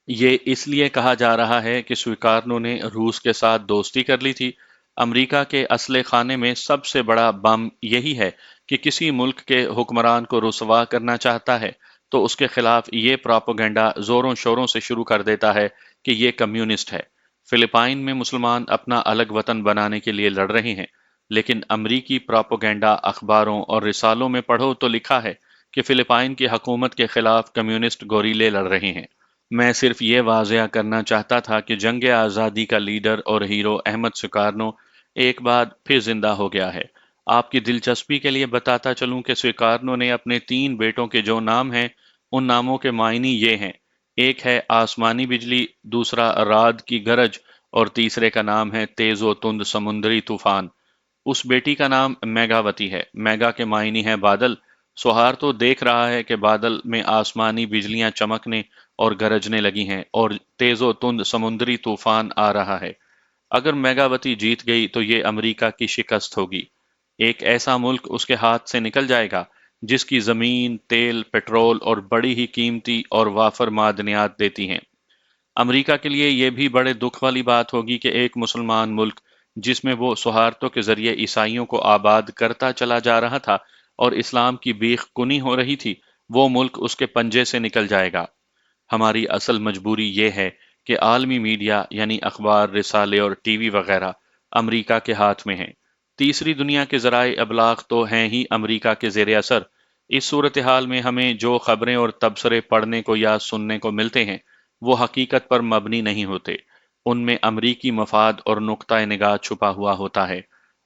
یہ اس لیے کہا جا رہا ہے کہ سویکارنو نے روس کے ساتھ دوستی کر لی تھی۔ امریکہ کے اسلحہ خانے میں سب سے بڑا بم یہی ہے کہ کسی ملک کے حکمران کو رسوا کرنا چاہتا ہے تو اس کے خلاف یہ پراپوگنڈا زوروں شوروں سے شروع کر دیتا ہے کہ یہ کمیونسٹ ہے۔ فلپائن میں مسلمان اپنا الگ وطن بنانے کے لیے لڑ رہے ہیں، لیکن امریکی پراپوگنڈا اخباروں اور رسالوں میں پڑھو تو لکھا ہے کہ فلپائن کی حکومت کے خلاف کمیونسٹ گوریلے لڑ رہے ہیں۔ میں صرف یہ واضح کرنا چاہتا تھا کہ جنگ آزادی کا لیڈر اور ہیرو احمد سویکارنو ایک بار پھر زندہ ہو گیا ہے۔ آپ کی دلچسپی کے لیے بتاتا چلوں کہ سویکارنو نے اپنے 3 بیٹوں کے جو نام ہیں ان ناموں کے معنی یہ ہیں: ایک ہے آسمانی بجلی، دوسرا رعد کی گرج اور تیسرے کا نام ہے تیز و تند سمندری طوفان۔ اس بیٹی کا نام میگاوتی ہے۔ میگا کے معنی ہے بادل۔ سہارتو دیکھ رہا ہے کہ بادل میں آسمانی بجلیاں چمکنے اور گرجنے لگی ہیں اور تیز و تند سمندری طوفان آ رہا ہے۔ اگر میگاوتی جیت گئی تو یہ امریکہ کی شکست ہوگی۔ ایک ایسا ملک اس کے ہاتھ سے نکل جائے گا جس کی زمین، تیل، پٹرول اور بڑی ہی قیمتی اور وافر معدنیات دیتی ہیں۔ امریکہ کے لیے یہ بھی بڑے دکھ والی بات ہوگی کہ ایک مسلمان ملک جس میں وہ سہارتوں کے ذریعے عیسائیوں کو آباد کرتا چلا جا رہا تھا اور اسلام کی بیخ کنی ہو رہی تھی، وہ ملک اس کے پنجے سے نکل جائے گا۔ ہماری اصل مجبوری یہ ہے کہ عالمی میڈیا یعنی اخبار، رسالے اور ٹی وی وغیرہ امریکہ کے ہاتھ میں ہیں۔ تیسری دنیا کے ذرائع ابلاغ تو ہیں ہی امریکہ کے زیر اثر۔ اس صورتحال میں ہمیں جو خبریں اور تبصرے پڑھنے کو یا سننے کو ملتے ہیں وہ حقیقت پر مبنی نہیں ہوتے، ان میں امریکی مفاد اور نقطہ نگاہ چھپا ہوا ہوتا ہے۔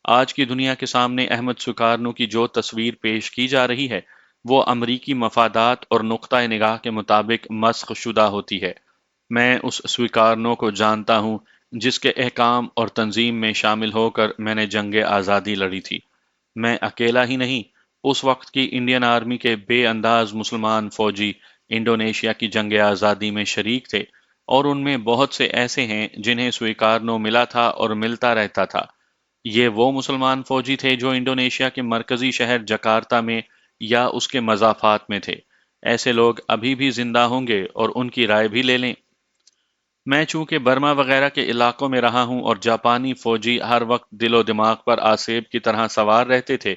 آج کی دنیا کے سامنے احمد سویکارنو کی جو تصویر پیش کی جا رہی ہے وہ امریکی مفادات اور نقطہ نگاہ کے مطابق مسخ شدہ ہوتی ہے۔ میں اس سویکارنو کو جانتا ہوں جس کے احکام اور تنظیم میں شامل ہو کر میں نے جنگ آزادی لڑی تھی۔ میں اکیلا ہی نہیں، اس وقت کی انڈین آرمی کے بے انداز مسلمان فوجی انڈونیشیا کی جنگ آزادی میں شریک تھے، اور ان میں بہت سے ایسے ہیں جنہیں سویکارنو ملا تھا اور ملتا رہتا تھا۔ یہ وہ مسلمان فوجی تھے جو انڈونیشیا کے مرکزی شہر جکارتا میں یا اس کے مضافات میں تھے۔ ایسے لوگ ابھی بھی زندہ ہوں گے اور ان کی رائے بھی لے لیں۔ میں چونکہ برما وغیرہ کے علاقوں میں رہا ہوں اور جاپانی فوجی ہر وقت دل و دماغ پر آسیب کی طرح سوار رہتے تھے،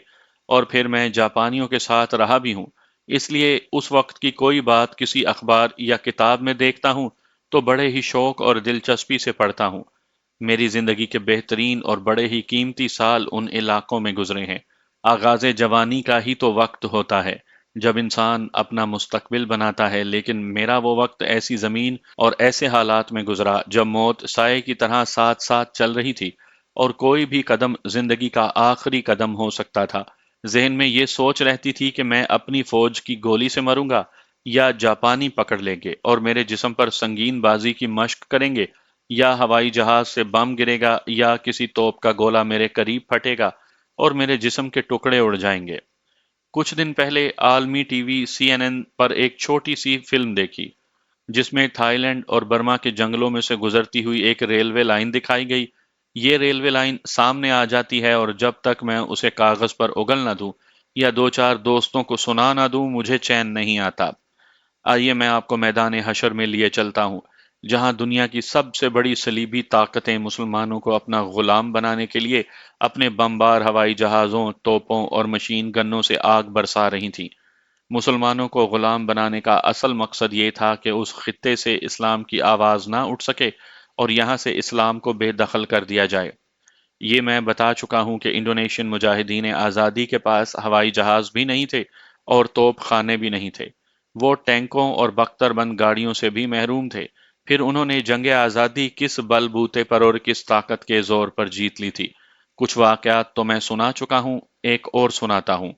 اور پھر میں جاپانیوں کے ساتھ رہا بھی ہوں، اس لیے اس وقت کی کوئی بات کسی اخبار یا کتاب میں دیکھتا ہوں تو بڑے ہی شوق اور دلچسپی سے پڑھتا ہوں۔ میری زندگی کے بہترین اور بڑے ہی قیمتی سال ان علاقوں میں گزرے ہیں۔ آغاز جوانی کا ہی تو وقت ہوتا ہے جب انسان اپنا مستقبل بناتا ہے، لیکن میرا وہ وقت ایسی زمین اور ایسے حالات میں گزرا جب موت سائے کی طرح ساتھ ساتھ چل رہی تھی، اور کوئی بھی قدم زندگی کا آخری قدم ہو سکتا تھا۔ ذہن میں یہ سوچ رہتی تھی کہ میں اپنی فوج کی گولی سے مروں گا یا جاپانی پکڑ لیں گے اور میرے جسم پر سنگین بازی کی مشق کریں گے، یا ہوائی جہاز سے بم گرے گا یا کسی توپ کا گولہ میرے قریب پھٹے گا اور میرے جسم کے ٹکڑے اڑ جائیں گے۔ کچھ دن پہلے عالمی ٹی وی CNN پر ایک چھوٹی سی فلم دیکھی جس میں تھائی لینڈ اور برما کے جنگلوں میں سے گزرتی ہوئی ایک ریلوے لائن دکھائی گئی۔ یہ ریلوے لائن سامنے آ جاتی ہے اور جب تک میں اسے کاغذ پر اگل نہ دوں یا دو چار دوستوں کو سنا نہ دوں مجھے چین نہیں آتا۔ آئیے میں آپ کو میدان حشر میں لیے چلتا ہوں، جہاں دنیا کی سب سے بڑی صلیبی طاقتیں مسلمانوں کو اپنا غلام بنانے کے لیے اپنے بمبار ہوائی جہازوں، توپوں اور مشین گنوں سے آگ برسا رہی تھیں۔ مسلمانوں کو غلام بنانے کا اصل مقصد یہ تھا کہ اس خطے سے اسلام کی آواز نہ اٹھ سکے اور یہاں سے اسلام کو بے دخل کر دیا جائے۔ یہ میں بتا چکا ہوں کہ انڈونیشین مجاہدین آزادی کے پاس ہوائی جہاز بھی نہیں تھے اور توپ خانے بھی نہیں تھے۔ وہ ٹینکوں اور بختر بند گاڑیوں سے بھی محروم تھے۔ پھر انہوں نے جنگ آزادی کس بل بوتے پر اور کس طاقت کے زور پر جیت لی تھی؟ کچھ واقعات تو میں سنا چکا ہوں، ایک اور سناتا ہوں۔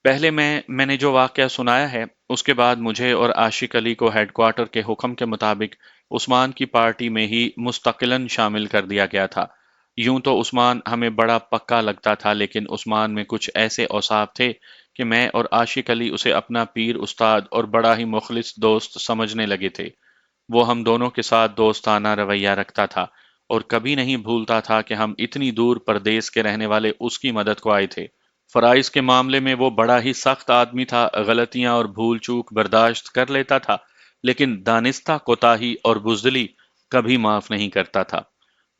پہلے میں نے جو واقعہ سنایا ہے اس کے بعد مجھے اور عاشق علی کو ہیڈ کوارٹر کے حکم کے مطابق عثمان کی پارٹی میں ہی مستقلاً شامل کر دیا گیا تھا۔ یوں تو عثمان ہمیں بڑا پکا لگتا تھا، لیکن عثمان میں کچھ ایسے اوصاف تھے کہ میں اور عاشق علی اسے اپنا پیر استاد اور بڑا ہی مخلص دوست سمجھنے لگے تھے۔ وہ ہم دونوں کے ساتھ دوستانہ رویہ رکھتا تھا اور کبھی نہیں بھولتا تھا کہ ہم اتنی دور پردیس کے رہنے والے اس کی مدد کو آئے تھے۔ فرائض کے معاملے میں وہ بڑا ہی سخت آدمی تھا، غلطیاں اور بھول چوک برداشت کر لیتا تھا، لیکن دانستہ کوتاہی اور بزدلی کبھی معاف نہیں کرتا تھا۔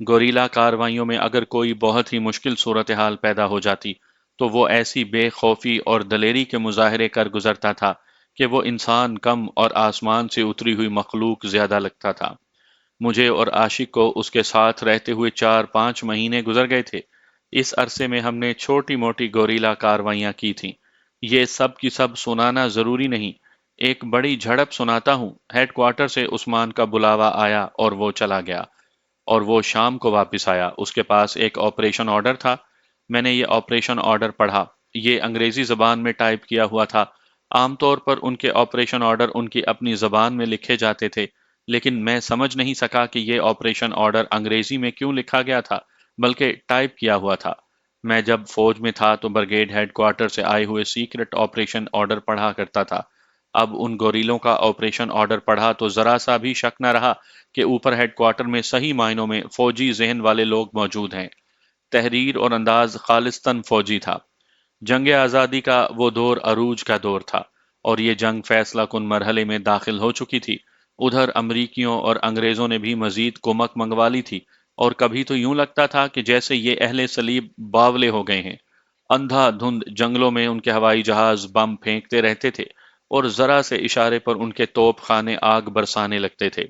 گوریلا کارروائیوں میں اگر کوئی بہت ہی مشکل صورتحال پیدا ہو جاتی تو وہ ایسی بے خوفی اور دلیری کے مظاہرے کر گزرتا تھا کہ وہ انسان کم اور آسمان سے اتری ہوئی مخلوق زیادہ لگتا تھا۔ مجھے اور عاشق کو اس کے ساتھ رہتے ہوئے 4-5 مہینے گزر گئے تھے۔ اس عرصے میں ہم نے چھوٹی موٹی گوریلا کارروائیاں کی تھیں۔ یہ سب کی سب سنانا ضروری نہیں، ایک بڑی جھڑپ سناتا ہوں۔ ہیڈ کوارٹر سے عثمان کا بلاوا آیا اور وہ چلا گیا، اور وہ شام کو واپس آیا۔ اس کے پاس ایک آپریشن آرڈر تھا۔ میں نے یہ آپریشن آرڈر پڑھا۔ یہ انگریزی زبان میں ٹائپ کیا ہوا تھا۔ عام طور پر ان کے آپریشن آرڈر ان کی اپنی زبان میں لکھے جاتے تھے، لیکن میں سمجھ نہیں سکا کہ یہ آپریشن آرڈر انگریزی میں کیوں لکھا گیا تھا، بلکہ ٹائپ کیا ہوا تھا۔ میں جب فوج میں تھا تو برگیڈ ہیڈ کوارٹر سے آئے ہوئے سیکرٹ آپریشن آرڈر پڑھا کرتا تھا۔ اب ان گوریلوں کا آپریشن آرڈر پڑھا تو ذرا سا بھی شک نہ رہا کہ اوپر ہیڈ کوارٹر میں صحیح معنوں میں فوجی ذہن والے لوگ موجود ہیں۔ تحریر اور انداز خالصتاً فوجی تھا۔ جنگ آزادی کا وہ دور عروج کا دور تھا، اور یہ جنگ فیصلہ کن مرحلے میں داخل ہو چکی تھی۔ ادھر امریکیوں اور انگریزوں نے بھی مزید کمک منگوا لی تھی، اور کبھی تو یوں لگتا تھا کہ جیسے یہ اہل صلیب باولے ہو گئے ہیں۔ اندھا دھند جنگلوں میں ان کے ہوائی جہاز بم پھینکتے رہتے تھے اور ذرا سے اشارے پر ان کے توپ خانے آگ برسانے لگتے تھے۔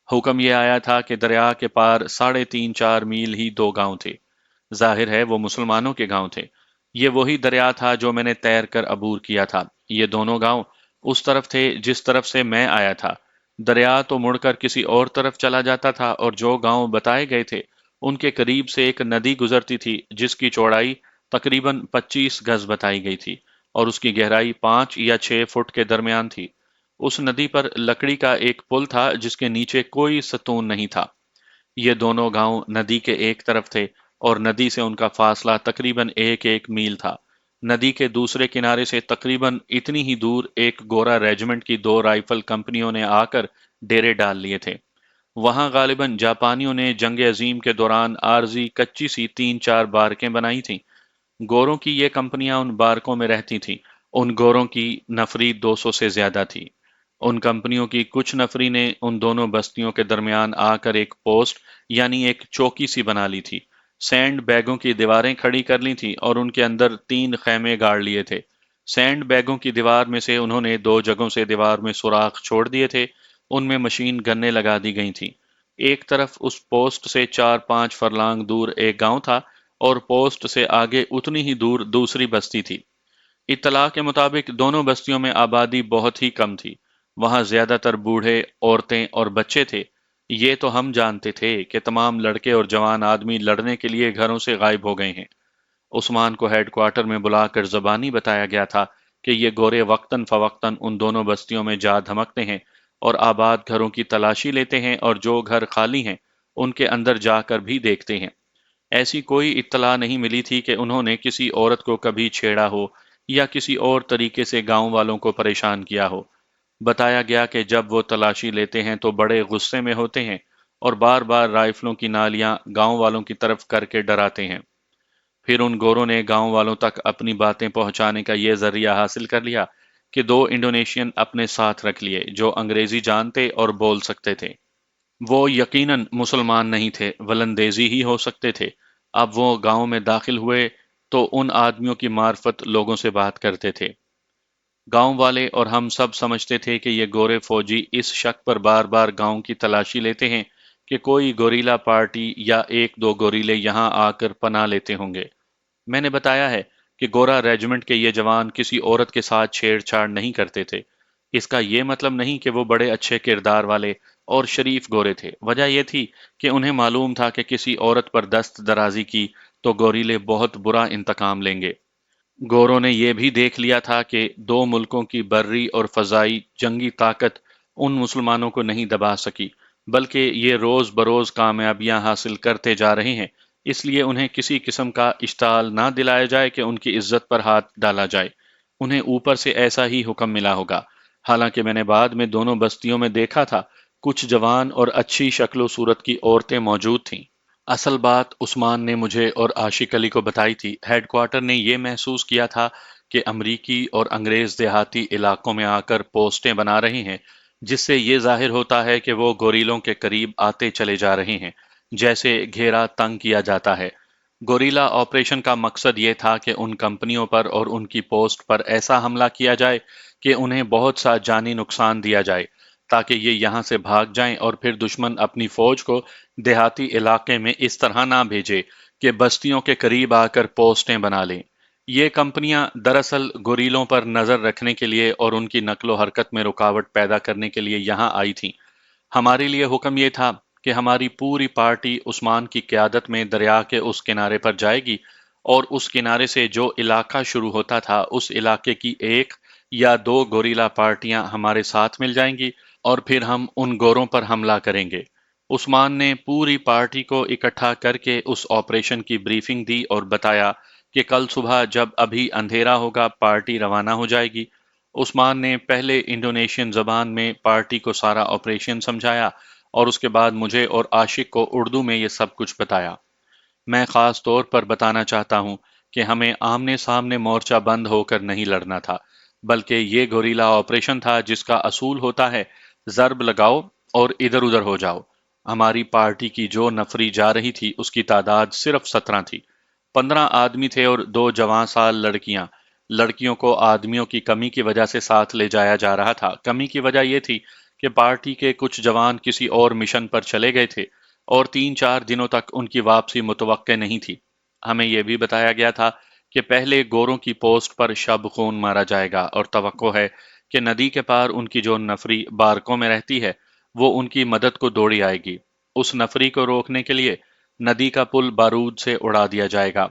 حکم یہ آیا تھا کہ دریا کے پار 3.5-4 میل ہی 2 گاؤں تھے۔ ظاہر ہے وہ مسلمانوں کے گاؤں تھے۔ یہ وہی دریا تھا جو میں نے تیر کر عبور کیا تھا۔ یہ دونوں گاؤں اس طرف تھے جس طرف سے میں آیا تھا۔ دریا تو مڑ کر کسی اور طرف چلا جاتا تھا، اور جو گاؤں بتائے گئے تھے ان کے قریب سے ایک ندی گزرتی تھی جس کی چوڑائی تقریباً 25 گز بتائی گئی تھی اور اس کی گہرائی 5 یا 6 فٹ کے درمیان تھی۔ اس ندی پر لکڑی کا ایک پل تھا جس کے نیچے کوئی ستون نہیں تھا۔ یہ دونوں گاؤں ندی کے ایک طرف تھے اور ندی سے ان کا فاصلہ تقریباً 1 میل تھا۔ ندی کے دوسرے کنارے سے تقریباً اتنی ہی دور ایک گورا ریجمنٹ کی 2 رائفل کمپنیوں نے آ کر ڈیرے ڈال لیے تھے۔ وہاں غالباً جاپانیوں نے جنگ عظیم کے دوران عارضی کچی سی 3 4 بارکیں بنائی تھیں۔ گوروں کی یہ کمپنیاں ان بارکوں میں رہتی تھیں۔ ان گوروں کی نفری 200 سے زیادہ تھی۔ ان کمپنیوں کی کچھ نفری نے ان دونوں بستیوں کے درمیان آ کر ایک پوسٹ یعنی ایک چوکی سی بنا لی تھی۔ سینڈ بیگوں کی دیواریں کھڑی کر لی تھیں اور ان کے اندر 3 خیمے گاڑ لیے تھے۔ سینڈ بیگوں کی دیوار میں سے انہوں نے 2 جگہوں سے دیوار میں سوراخ چھوڑ دیے تھے۔ ان میں مشین گنیں لگا دی گئی تھیں۔ ایک طرف اس پوسٹ سے 4 5 فرلانگ دور ایک گاؤں تھا اور پوسٹ سے آگے اتنی ہی دور دوسری بستی تھی۔ اطلاع کے مطابق دونوں بستیوں میں آبادی بہت ہی کم تھی۔ وہاں زیادہ تر بوڑھے، عورتیں اور بچے تھے۔ یہ تو ہم جانتے تھے کہ تمام لڑکے اور جوان آدمی لڑنے کے لیے گھروں سے غائب ہو گئے ہیں۔ عثمان کو ہیڈ کوارٹر میں بلا کر زبانی بتایا گیا تھا کہ یہ گورے وقتاً فوقتاً ان دونوں بستیوں میں جا دھمکتے ہیں اور آباد گھروں کی تلاشی لیتے ہیں، اور جو گھر خالی ہیں ان کے اندر جا کر بھی دیکھتے ہیں۔ ایسی کوئی اطلاع نہیں ملی تھی کہ انہوں نے کسی عورت کو کبھی چھیڑا ہو یا کسی اور طریقے سے گاؤں والوں کو پریشان کیا ہو۔ بتایا گیا کہ جب وہ تلاشی لیتے ہیں تو بڑے غصے میں ہوتے ہیں اور بار بار رائفلوں کی نالیاں گاؤں والوں کی طرف کر کے ڈراتے ہیں۔ پھر ان گوروں نے گاؤں والوں تک اپنی باتیں پہنچانے کا یہ ذریعہ حاصل کر لیا کہ 2 انڈونیشین اپنے ساتھ رکھ لیے جو انگریزی جانتے اور بول سکتے تھے۔ وہ یقیناً مسلمان نہیں تھے، ولندیزی ہی ہو سکتے تھے۔ اب وہ گاؤں میں داخل ہوئے تو ان آدمیوں کی معرفت لوگوں سے بات کرتے تھے۔ گاؤں والے اور ہم سب سمجھتے تھے کہ یہ گورے فوجی اس شک پر بار بار گاؤں کی تلاشی لیتے ہیں کہ کوئی گوریلا پارٹی یا 1 2 گوریلے یہاں آ کر پناہ لیتے ہوں گے۔ میں نے بتایا ہے کہ گورا ریجمنٹ کے یہ جوان کسی عورت کے ساتھ چھیڑ چھاڑ نہیں کرتے تھے۔ اس کا یہ مطلب نہیں کہ وہ بڑے اچھے کردار والے اور شریف گورے تھے۔ وجہ یہ تھی کہ انہیں معلوم تھا کہ کسی عورت پر دست درازی کی تو گوریلے بہت برا انتقام لیں گے۔ گوروں نے یہ بھی دیکھ لیا تھا کہ 2 ملکوں کی بری اور فضائی جنگی طاقت ان مسلمانوں کو نہیں دبا سکی، بلکہ یہ روز بروز کامیابیاں حاصل کرتے جا رہے ہیں۔ اس لیے انہیں کسی قسم کا اشتعال نہ دلایا جائے کہ ان کی عزت پر ہاتھ ڈالا جائے۔ انہیں اوپر سے ایسا ہی حکم ملا ہوگا۔ حالانکہ میں نے بعد میں دونوں بستیوں میں دیکھا تھا کچھ جوان اور اچھی شکل و صورت کی عورتیں موجود تھیں۔ اصل بات عثمان نے مجھے اور عاشق علی کو بتائی تھی۔ ہیڈ کوارٹر نے یہ محسوس کیا تھا کہ امریکی اور انگریز دیہاتی علاقوں میں آ کر پوسٹیں بنا رہے ہیں، جس سے یہ ظاہر ہوتا ہے کہ وہ گوریلوں کے قریب آتے چلے جا رہے ہیں، جیسے گھیرا تنگ کیا جاتا ہے۔ گوریلا آپریشن کا مقصد یہ تھا کہ ان کمپنیوں پر اور ان کی پوسٹ پر ایسا حملہ کیا جائے کہ انہیں بہت سا جانی نقصان دیا جائے، تاکہ یہ یہاں سے بھاگ جائیں اور پھر دشمن اپنی فوج کو دیہاتی علاقے میں اس طرح نہ بھیجے کہ بستیوں کے قریب آ کر پوسٹیں بنا لیں۔ یہ کمپنیاں دراصل گوریلوں پر نظر رکھنے کے لیے اور ان کی نقل و حرکت میں رکاوٹ پیدا کرنے کے لیے یہاں آئی تھیں۔ ہمارے لیے حکم یہ تھا کہ ہماری پوری پارٹی عثمان کی قیادت میں دریا کے اس کنارے پر جائے گی، اور اس کنارے سے جو علاقہ شروع ہوتا تھا اس علاقے کی 1 یا 2 گوریلا پارٹیاں ہمارے ساتھ مل جائیں گی، اور پھر ہم ان گوروں پر حملہ کریں گے۔ عثمان نے پوری پارٹی کو اکٹھا کر کے اس آپریشن کی بریفنگ دی اور بتایا کہ کل صبح جب ابھی اندھیرا ہوگا پارٹی روانہ ہو جائے گی۔ عثمان نے پہلے انڈونیشین زبان میں پارٹی کو سارا آپریشن سمجھایا اور اس کے بعد مجھے اور عاشق کو اردو میں یہ سب کچھ بتایا۔ میں خاص طور پر بتانا چاہتا ہوں کہ ہمیں آمنے سامنے مورچہ بند ہو کر نہیں لڑنا تھا، بلکہ یہ گوریلا آپریشن تھا جس کا اصول ہوتا ہے ضرب لگاؤ اور ادھر ادھر ہو جاؤ۔ ہماری پارٹی کی جو نفری جا رہی تھی اس کی تعداد صرف 17 تھی۔ 15 آدمی تھے اور 2 جوان سال لڑکیاں۔ لڑکیوں کو آدمیوں کی کمی کی وجہ سے ساتھ لے جایا جا رہا تھا۔ کمی کی وجہ یہ تھی کہ پارٹی کے کچھ جوان کسی اور مشن پر چلے گئے تھے اور 3 4 دنوں تک ان کی واپسی متوقع نہیں تھی۔ ہمیں یہ بھی بتایا گیا تھا کہ پہلے گوروں کی پوسٹ پر شب خون مارا جائے گا اور توقع ہے کہ ندی کے پار ان کی جو نفری بارکوں میں رہتی ہے وہ ان کی مدد کو دوڑی آئے گی۔ اس نفری کو روکنے کے لیے ندی کا پل بارود سے اڑا دیا جائے گا۔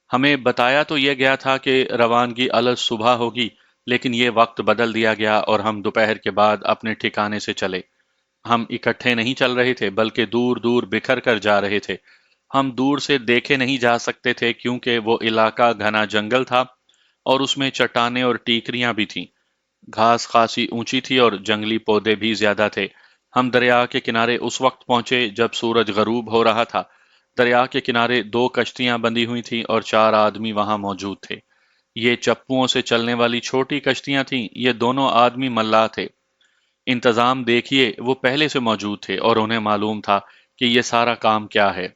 ہمیں بتایا تو یہ گیا تھا کہ روانگی الگ صبح ہوگی، لیکن یہ وقت بدل دیا گیا اور ہم دوپہر کے بعد اپنے ٹھکانے سے چلے۔ ہم اکٹھے نہیں چل رہے تھے بلکہ دور دور بکھر کر جا رہے تھے۔ ہم دور سے دیکھے نہیں جا سکتے تھے کیونکہ وہ علاقہ گھنا جنگل تھا اور اس میں چٹانیں اور ٹیکریاں بھی تھیں۔ گھاس خاصی اونچی تھی اور جنگلی پودے بھی زیادہ تھے۔ ہم دریا کے کنارے اس وقت پہنچے جب سورج غروب ہو رہا تھا۔ دریا کے کنارے 2 کشتیاں بندھی ہوئی تھیں اور 4 آدمی وہاں موجود تھے۔ یہ چپوؤں سے چلنے والی چھوٹی کشتیاں تھیں۔ یہ دونوں آدمی ملاح تھے۔ انتظام دیکھیے، وہ پہلے سے موجود تھے اور انہیں معلوم تھا کہ یہ سارا کام کیا ہے۔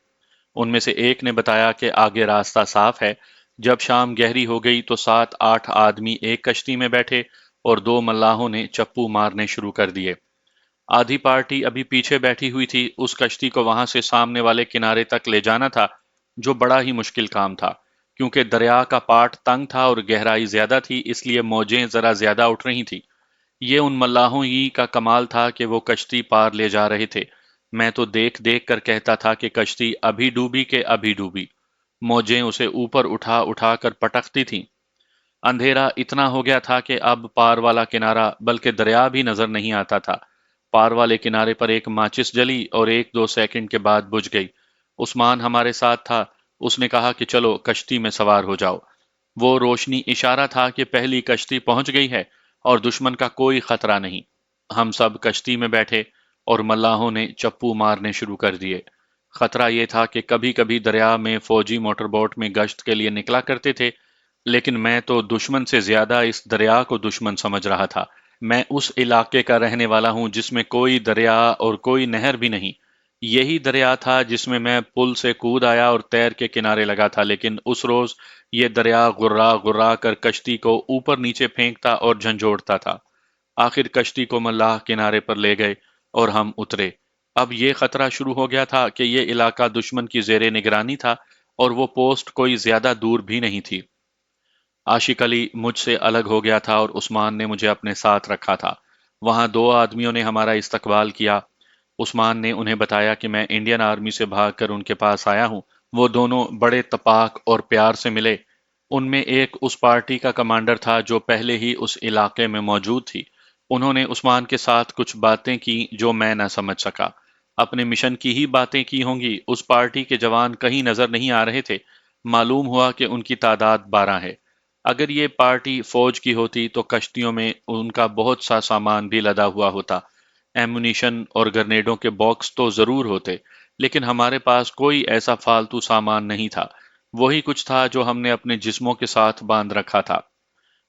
ان میں سے ایک نے بتایا کہ آگے راستہ صاف ہے۔ جب شام گہری ہو گئی تو 7-8 آدمی ایک کشتی میں بیٹھے اور 2 ملاحوں نے چپو مارنے شروع کر دیے۔ آدھی پارٹی ابھی پیچھے بیٹھی ہوئی تھی۔ اس کشتی کو وہاں سے سامنے والے کنارے تک لے جانا تھا، جو بڑا ہی مشکل کام تھا، کیونکہ دریا کا پاٹ تنگ تھا اور گہرائی زیادہ تھی، اس لیے موجیں ذرا زیادہ اٹھ رہی تھیں۔ یہ ان ملاحوں ہی کا کمال تھا کہ وہ کشتی پار لے جا رہے تھے۔ میں تو دیکھ دیکھ کر کہتا تھا کہ کشتی ابھی ڈوبی کہ ابھی ڈوبی۔ موجیں اسے اوپر اٹھا اٹھا کر پٹکتی تھیں۔ اندھیرا اتنا ہو گیا تھا کہ اب پار والا کنارہ بلکہ دریا بھی نظر نہیں آتا تھا۔ پار والے کنارے پر ایک ماچس جلی اور 1-2 سیکنڈ کے بعد بجھ گئی۔ عثمان ہمارے ساتھ تھا۔ اس نے کہا کہ چلو کشتی میں سوار ہو جاؤ۔ وہ روشنی اشارہ تھا کہ پہلی کشتی پہنچ گئی ہے اور دشمن کا کوئی خطرہ نہیں۔ ہم سب کشتی میں بیٹھے اور ملاحوں نے چپو مارنے شروع کر دیے۔ خطرہ یہ تھا کہ کبھی کبھی دریا میں فوجی موٹر بوٹ میں گشت کے لیے نکلا کرتے تھے، لیکن میں تو دشمن سے زیادہ اس دریا کو دشمن سمجھ رہا تھا۔ میں اس علاقے کا رہنے والا ہوں جس میں کوئی دریا اور کوئی نہر بھی نہیں۔ یہی دریا تھا جس میں میں پل سے کود آیا اور تیر کے کنارے لگا تھا، لیکن اس روز یہ دریا غرا غرا کر کشتی کو اوپر نیچے پھینکتا اور جھنجھوڑتا تھا۔ آخر کشتی کو ملاح کنارے پر لے گئے اور ہم اترے۔ اب یہ خطرہ شروع ہو گیا تھا کہ یہ علاقہ دشمن کی زیر نگرانی تھا اور وہ پوسٹ کوئی زیادہ دور بھی نہیں تھی۔ عاشق علی مجھ سے الگ ہو گیا تھا اور عثمان نے مجھے اپنے ساتھ رکھا تھا۔ وہاں 2 آدمیوں نے ہمارا استقبال کیا۔ عثمان نے انہیں بتایا کہ میں انڈین آرمی سے بھاگ کر ان کے پاس آیا ہوں۔ وہ دونوں بڑے تپاک اور پیار سے ملے۔ ان میں ایک اس پارٹی کا کمانڈر تھا جو پہلے ہی اس علاقے میں موجود تھی۔ انہوں نے عثمان کے ساتھ کچھ باتیں کی جو میں نہ سمجھ سکا۔ اپنے مشن کی ہی باتیں کی ہوں گی۔ اس پارٹی کے جوان کہیں نظر نہیں آ رہے تھے۔ معلوم ہوا کہ ان کی تعداد 12 ہے۔ اگر یہ پارٹی فوج کی ہوتی تو کشتیوں میں ان کا بہت سا سامان بھی لدا ہوا ہوتا۔ ایمونیشن اور گرنیڈوں کے باکس تو ضرور ہوتے، لیکن ہمارے پاس کوئی ایسا فالتو سامان نہیں تھا۔ وہی کچھ تھا جو ہم نے اپنے جسموں کے ساتھ باندھ رکھا تھا۔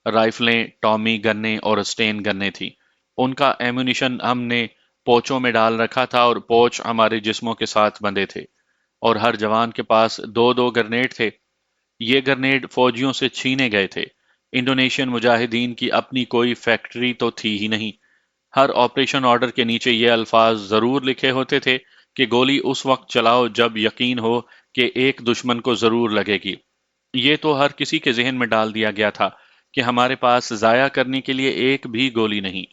رائفلیں، ٹامی گنیں اور اسٹین گنیں تھیں۔ ان کا ایمونیشن ہم نے پوچوں میں ڈال رکھا تھا اور پوچ ہمارے جسموں کے ساتھ بندھے تھے، اور ہر جوان کے پاس 2-2 گرنیڈ تھے۔ یہ گرنیڈ فوجیوں سے چھینے گئے تھے۔ انڈونیشین مجاہدین کی اپنی کوئی فیکٹری تو تھی ہی نہیں۔ ہر آپریشن آرڈر کے نیچے یہ الفاظ ضرور لکھے ہوتے تھے کہ گولی اس وقت چلاؤ جب یقین ہو کہ ایک دشمن کو ضرور لگے گی۔ یہ تو ہر کسی کے ذہن میں ڈال دیا گیا تھا کہ ہمارے پاس ضائع کرنے کے لیے ایک بھی گولی نہیں۔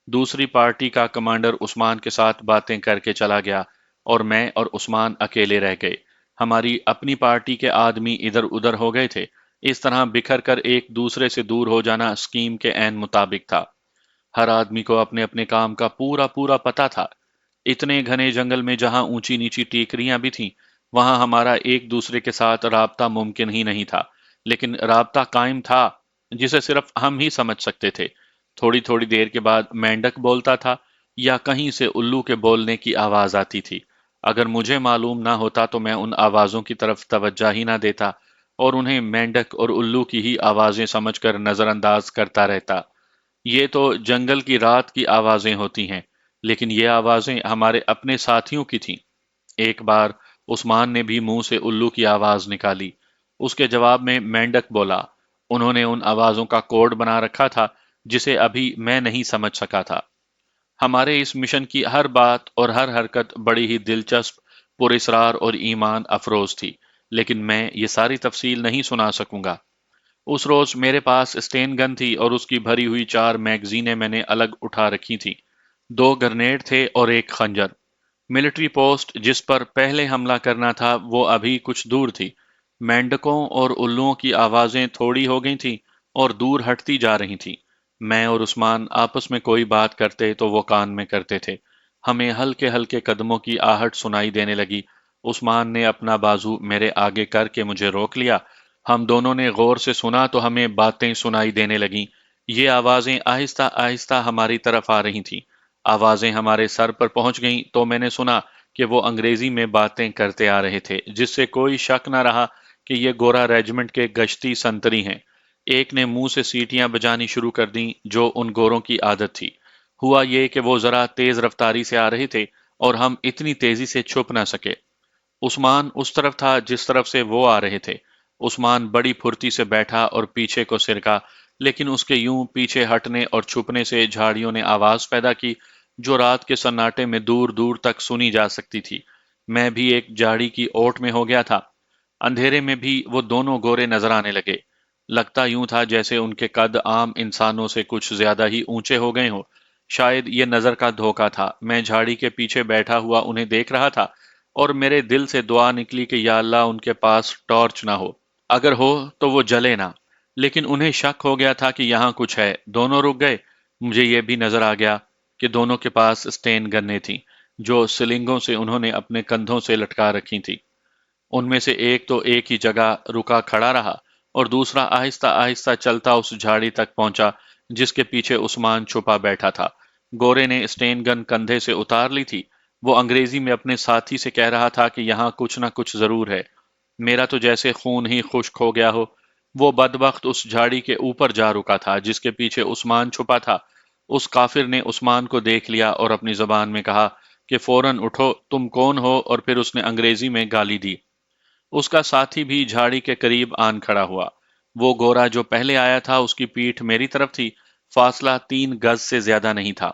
دوسری پارٹی کا کمانڈر عثمان کے ساتھ باتیں کر کے چلا گیا اور میں اور عثمان اکیلے رہ گئے۔ ہماری اپنی پارٹی کے آدمی ادھر ادھر ہو گئے تھے۔ اس طرح بکھر کر ایک دوسرے سے دور ہو جانا اسکیم کے عین مطابق تھا۔ ہر آدمی کو اپنے اپنے کام کا پورا پورا پتہ تھا۔ اتنے گھنے جنگل میں جہاں اونچی نیچی ٹیکریاں بھی تھیں، وہاں ہمارا ایک دوسرے کے ساتھ رابطہ ممکن ہی نہیں تھا، لیکن رابطہ قائم تھا جسے صرف ہم ہی سمجھ سکتے تھے۔ تھوڑی تھوڑی دیر کے بعد مینڈک بولتا تھا یا کہیں سے الو کے بولنے کی آواز آتی تھی۔ اگر مجھے معلوم نہ ہوتا تو میں ان آوازوں کی طرف توجہ ہی نہ دیتا اور انہیں مینڈک اور الو کی ہی آوازیں سمجھ کر نظر انداز کرتا رہتا۔ یہ تو جنگل کی رات کی آوازیں ہوتی ہیں، لیکن یہ آوازیں ہمارے اپنے ساتھیوں کی تھیں۔ ایک بار عثمان نے بھی منہ سے الو کی آواز نکالی۔ اس کے جواب میں مینڈک بولا۔ انہوں نے ان آوازوں کا کوڈ بنا رکھا تھا جسے ابھی میں نہیں سمجھ سکا تھا۔ ہمارے اس مشن کی ہر بات اور ہر حرکت بڑی ہی دلچسپ، پراسرار اور ایمان افروز تھی۔ لیکن میں یہ ساری تفصیل نہیں سنا سکوں گا۔ اس روز میرے پاس اسٹین گن تھی اور اس کی بھری ہوئی 4 میگزینیں میں نے الگ اٹھا رکھی تھی۔ 2 گرنیڈ تھے اور ایک خنجر۔ ملٹری پوسٹ جس پر پہلے حملہ کرنا تھا وہ ابھی کچھ دور تھی۔ مینڈکوں اور الوؤں کی آوازیں تھوڑی ہو گئی تھیں اور دور ہٹتی جا رہی تھیں۔ میں اور عثمان آپس میں کوئی بات کرتے تو وہ کان میں کرتے تھے۔ ہمیں ہلکے ہلکے قدموں کی آہٹ سنائی دینے لگی۔ عثمان نے اپنا بازو میرے آگے کر کے مجھے روک لیا۔ ہم دونوں نے غور سے سنا تو ہمیں باتیں سنائی دینے لگیں۔ یہ آوازیں آہستہ آہستہ ہماری طرف آ رہی تھیں۔ آوازیں ہمارے سر پر پہنچ گئیں تو میں نے سنا کہ وہ انگریزی میں باتیں کرتے آ رہے تھے، جس سے کوئی شک نہ رہا کہ یہ گورا ریجمنٹ کے گشتی سنتری ہیں۔ ایک نے منہ سے سیٹیاں بجانی شروع کر دیں جو ان گوروں کی عادت تھی۔ ہوا یہ کہ وہ ذرا تیز رفتاری سے آ رہے تھے اور ہم اتنی تیزی سے چھپ نہ سکے۔ عثمان اس طرف تھا جس طرف سے وہ آ رہے تھے۔ عثمان بڑی پھرتی سے بیٹھا اور پیچھے کو سرکا، لیکن اس کے یوں پیچھے ہٹنے اور چھپنے سے جھاڑیوں نے آواز پیدا کی جو رات کے سناٹے میں دور دور تک سنی جا سکتی تھی۔ میں بھی ایک جھاڑی کی اوٹ میں ہو گیا تھا۔ اندھیرے میں بھی وہ دونوں گورے نظر آنے لگے۔ لگتا یوں تھا جیسے ان کے قد عام انسانوں سے کچھ زیادہ ہی اونچے ہو گئے ہوں۔ شاید یہ نظر کا دھوکا تھا۔ میں جھاڑی کے پیچھے بیٹھا ہوا انہیں دیکھ رہا تھا اور میرے دل سے دعا نکلی کہ یا اللہ ان کے پاس ٹارچ نہ ہو، اگر ہو تو وہ جلے نہ۔ لیکن انہیں شک ہو گیا تھا کہ یہاں کچھ ہے۔ دونوں رک گئے۔ مجھے یہ بھی نظر آ گیا کہ دونوں کے پاس اسٹین گنیں تھیں جو سلنگوں سے انہوں نے اپنے کندھوں سے لٹکا رکھی تھیں۔ ان میں سے ایک تو ایک ہی جگہ رکا کھڑا رہا اور دوسرا آہستہ آہستہ چلتا اس جھاڑی تک پہنچا جس کے پیچھے عثمان چھپا بیٹھا تھا۔ گورے نے اسٹین گن کندھے سے اتار لی تھی۔ وہ انگریزی میں اپنے ساتھی سے کہہ رہا تھا کہ یہاں کچھ نہ کچھ ضرور ہے۔ میرا تو جیسے خون ہی خشک ہو گیا ہو۔ وہ بدبخت اس جھاڑی کے اوپر جا رکا تھا جس کے پیچھے عثمان چھپا تھا۔ اس کافر نے عثمان کو دیکھ لیا اور اپنی زبان میں کہا کہ فوراً اٹھو، تم کون ہو؟ اور پھر اس نے انگریزی میں گالی دی۔ اس کا ساتھی بھی جھاڑی کے قریب آن کھڑا ہوا۔ وہ گورا جو پہلے آیا تھا اس کی پیٹھ میری طرف تھی۔ فاصلہ 3 گز سے زیادہ نہیں تھا۔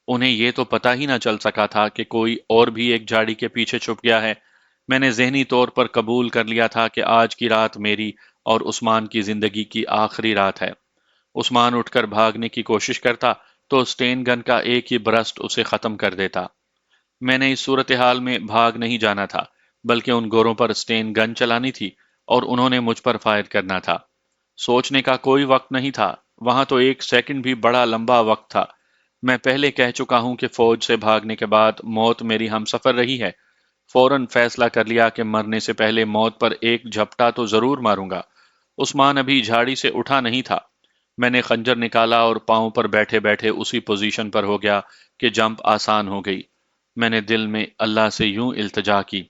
انہیں یہ تو پتہ ہی نہ چل سکا تھا کہ کوئی اور بھی ایک جھاڑی کے پیچھے چھپ گیا ہے۔ میں نے ذہنی طور پر قبول کر لیا تھا کہ آج کی رات میری اور عثمان کی زندگی کی آخری رات ہے۔ عثمان اٹھ کر بھاگنے کی کوشش کرتا تو اسٹین گن کا ایک ہی برسٹ اسے ختم کر دیتا۔ میں نے اس صورتحال میں بھاگ نہیں جانا تھا، بلکہ ان گوروں پر اسٹین گن چلانی تھی اور انہوں نے مجھ پر فائر کرنا تھا۔ سوچنے کا کوئی وقت نہیں تھا، وہاں تو 1 سیکنڈ بھی بڑا لمبا وقت تھا۔ میں پہلے کہہ چکا ہوں کہ فوج سے بھاگنے کے بعد موت میری ہم سفر رہی ہے۔ فوراً فیصلہ کر لیا کہ مرنے سے پہلے موت پر ایک جھپٹا تو ضرور ماروں گا۔ عثمان ابھی جھاڑی سے اٹھا نہیں تھا۔ میں نے خنجر نکالا اور پاؤں پر بیٹھے بیٹھے اسی پوزیشن پر ہو گیا کہ جمپ آسان ہو گئی۔ میں نے دل میں اللہ سے یوں التجا کی،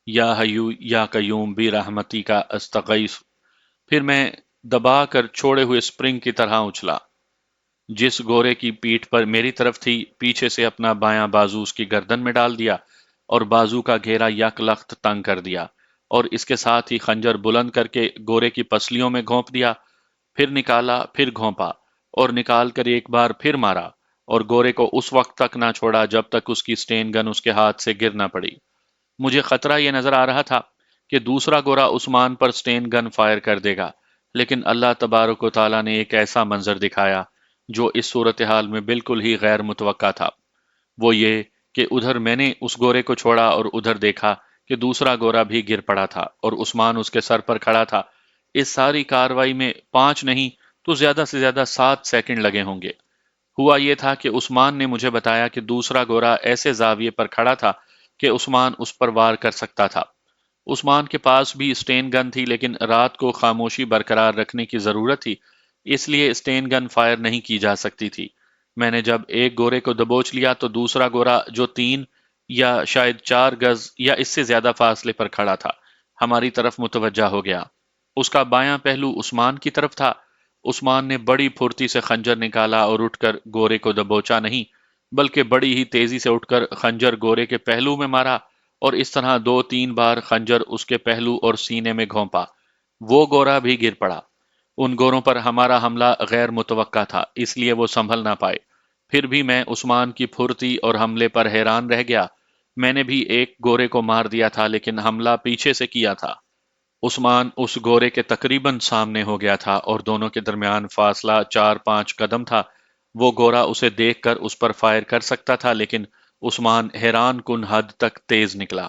یا حیو یا قیوم بھی رحمتی کا استغیث۔ پھر میں دبا کر چھوڑے ہوئے اسپرنگ کی طرح اچھلا۔ جس گورے کی پیٹھ پر میری طرف تھی پیچھے سے اپنا بایاں بازو اس کی گردن میں ڈال دیا اور بازو کا گھیرا یک لخت تنگ کر دیا، اور اس کے ساتھ ہی خنجر بلند کر کے گورے کی پسلیوں میں گھونپ دیا۔ پھر نکالا، پھر گھونپا، اور نکال کر ایک بار پھر مارا، اور گورے کو اس وقت تک نہ چھوڑا جب تک اس کی اسٹین گن اس کے ہاتھ سے گر نہ پڑی۔ مجھے خطرہ یہ نظر آ رہا تھا کہ دوسرا گورا عثمان پر اسٹین گن فائر کر دے گا، لیکن اللہ تبارک و تعالیٰ نے ایک ایسا منظر دکھایا جو اس صورتحال میں بالکل ہی غیر متوقع تھا۔ وہ یہ کہ ادھر میں نے اس گورے کو چھوڑا اور ادھر دیکھا کہ دوسرا گورا بھی گر پڑا تھا اور عثمان اس کے سر پر کھڑا تھا۔ اس ساری کاروائی میں 5 نہیں تو زیادہ سے زیادہ 7 سیکنڈ لگے ہوں گے۔ ہوا یہ تھا کہ عثمان نے مجھے بتایا کہ دوسرا گورا ایسے زاویے پر کھڑا تھا کہ عثمان اس پر وار کر سکتا تھا۔ عثمان کے پاس بھی اسٹین گن تھی، لیکن رات کو خاموشی برقرار رکھنے کی ضرورت تھی، اس لیے اسٹین گن فائر نہیں کی جا سکتی تھی۔ میں نے جب ایک گورے کو دبوچ لیا تو دوسرا گورا جو 3 یا شاید 4 گز یا اس سے زیادہ فاصلے پر کھڑا تھا ہماری طرف متوجہ ہو گیا۔ اس کا بایاں پہلو عثمان کی طرف تھا۔ عثمان نے بڑی پھرتی سے خنجر نکالا اور اٹھ کر گورے کو دبوچا نہیں، بلکہ بڑی ہی تیزی سے اٹھ کر خنجر گورے کے پہلو میں مارا، اور اس طرح 2-3 بار خنجر اس کے پہلو اور سینے میں گھونپا۔ وہ گورا بھی گر پڑا۔ ان گوروں پر ہمارا حملہ غیر متوقع تھا، اس لیے وہ سنبھل نہ پائے۔ پھر بھی میں عثمان کی پھرتی اور حملے پر حیران رہ گیا۔ میں نے بھی ایک گورے کو مار دیا تھا، لیکن حملہ پیچھے سے کیا تھا۔ عثمان اس گورے کے تقریباً سامنے ہو گیا تھا اور دونوں کے درمیان فاصلہ 4-5 قدم تھا۔ وہ گورا اسے دیکھ کر اس پر فائر کر سکتا تھا، لیکن عثمان حیران کن حد تک تیز نکلا۔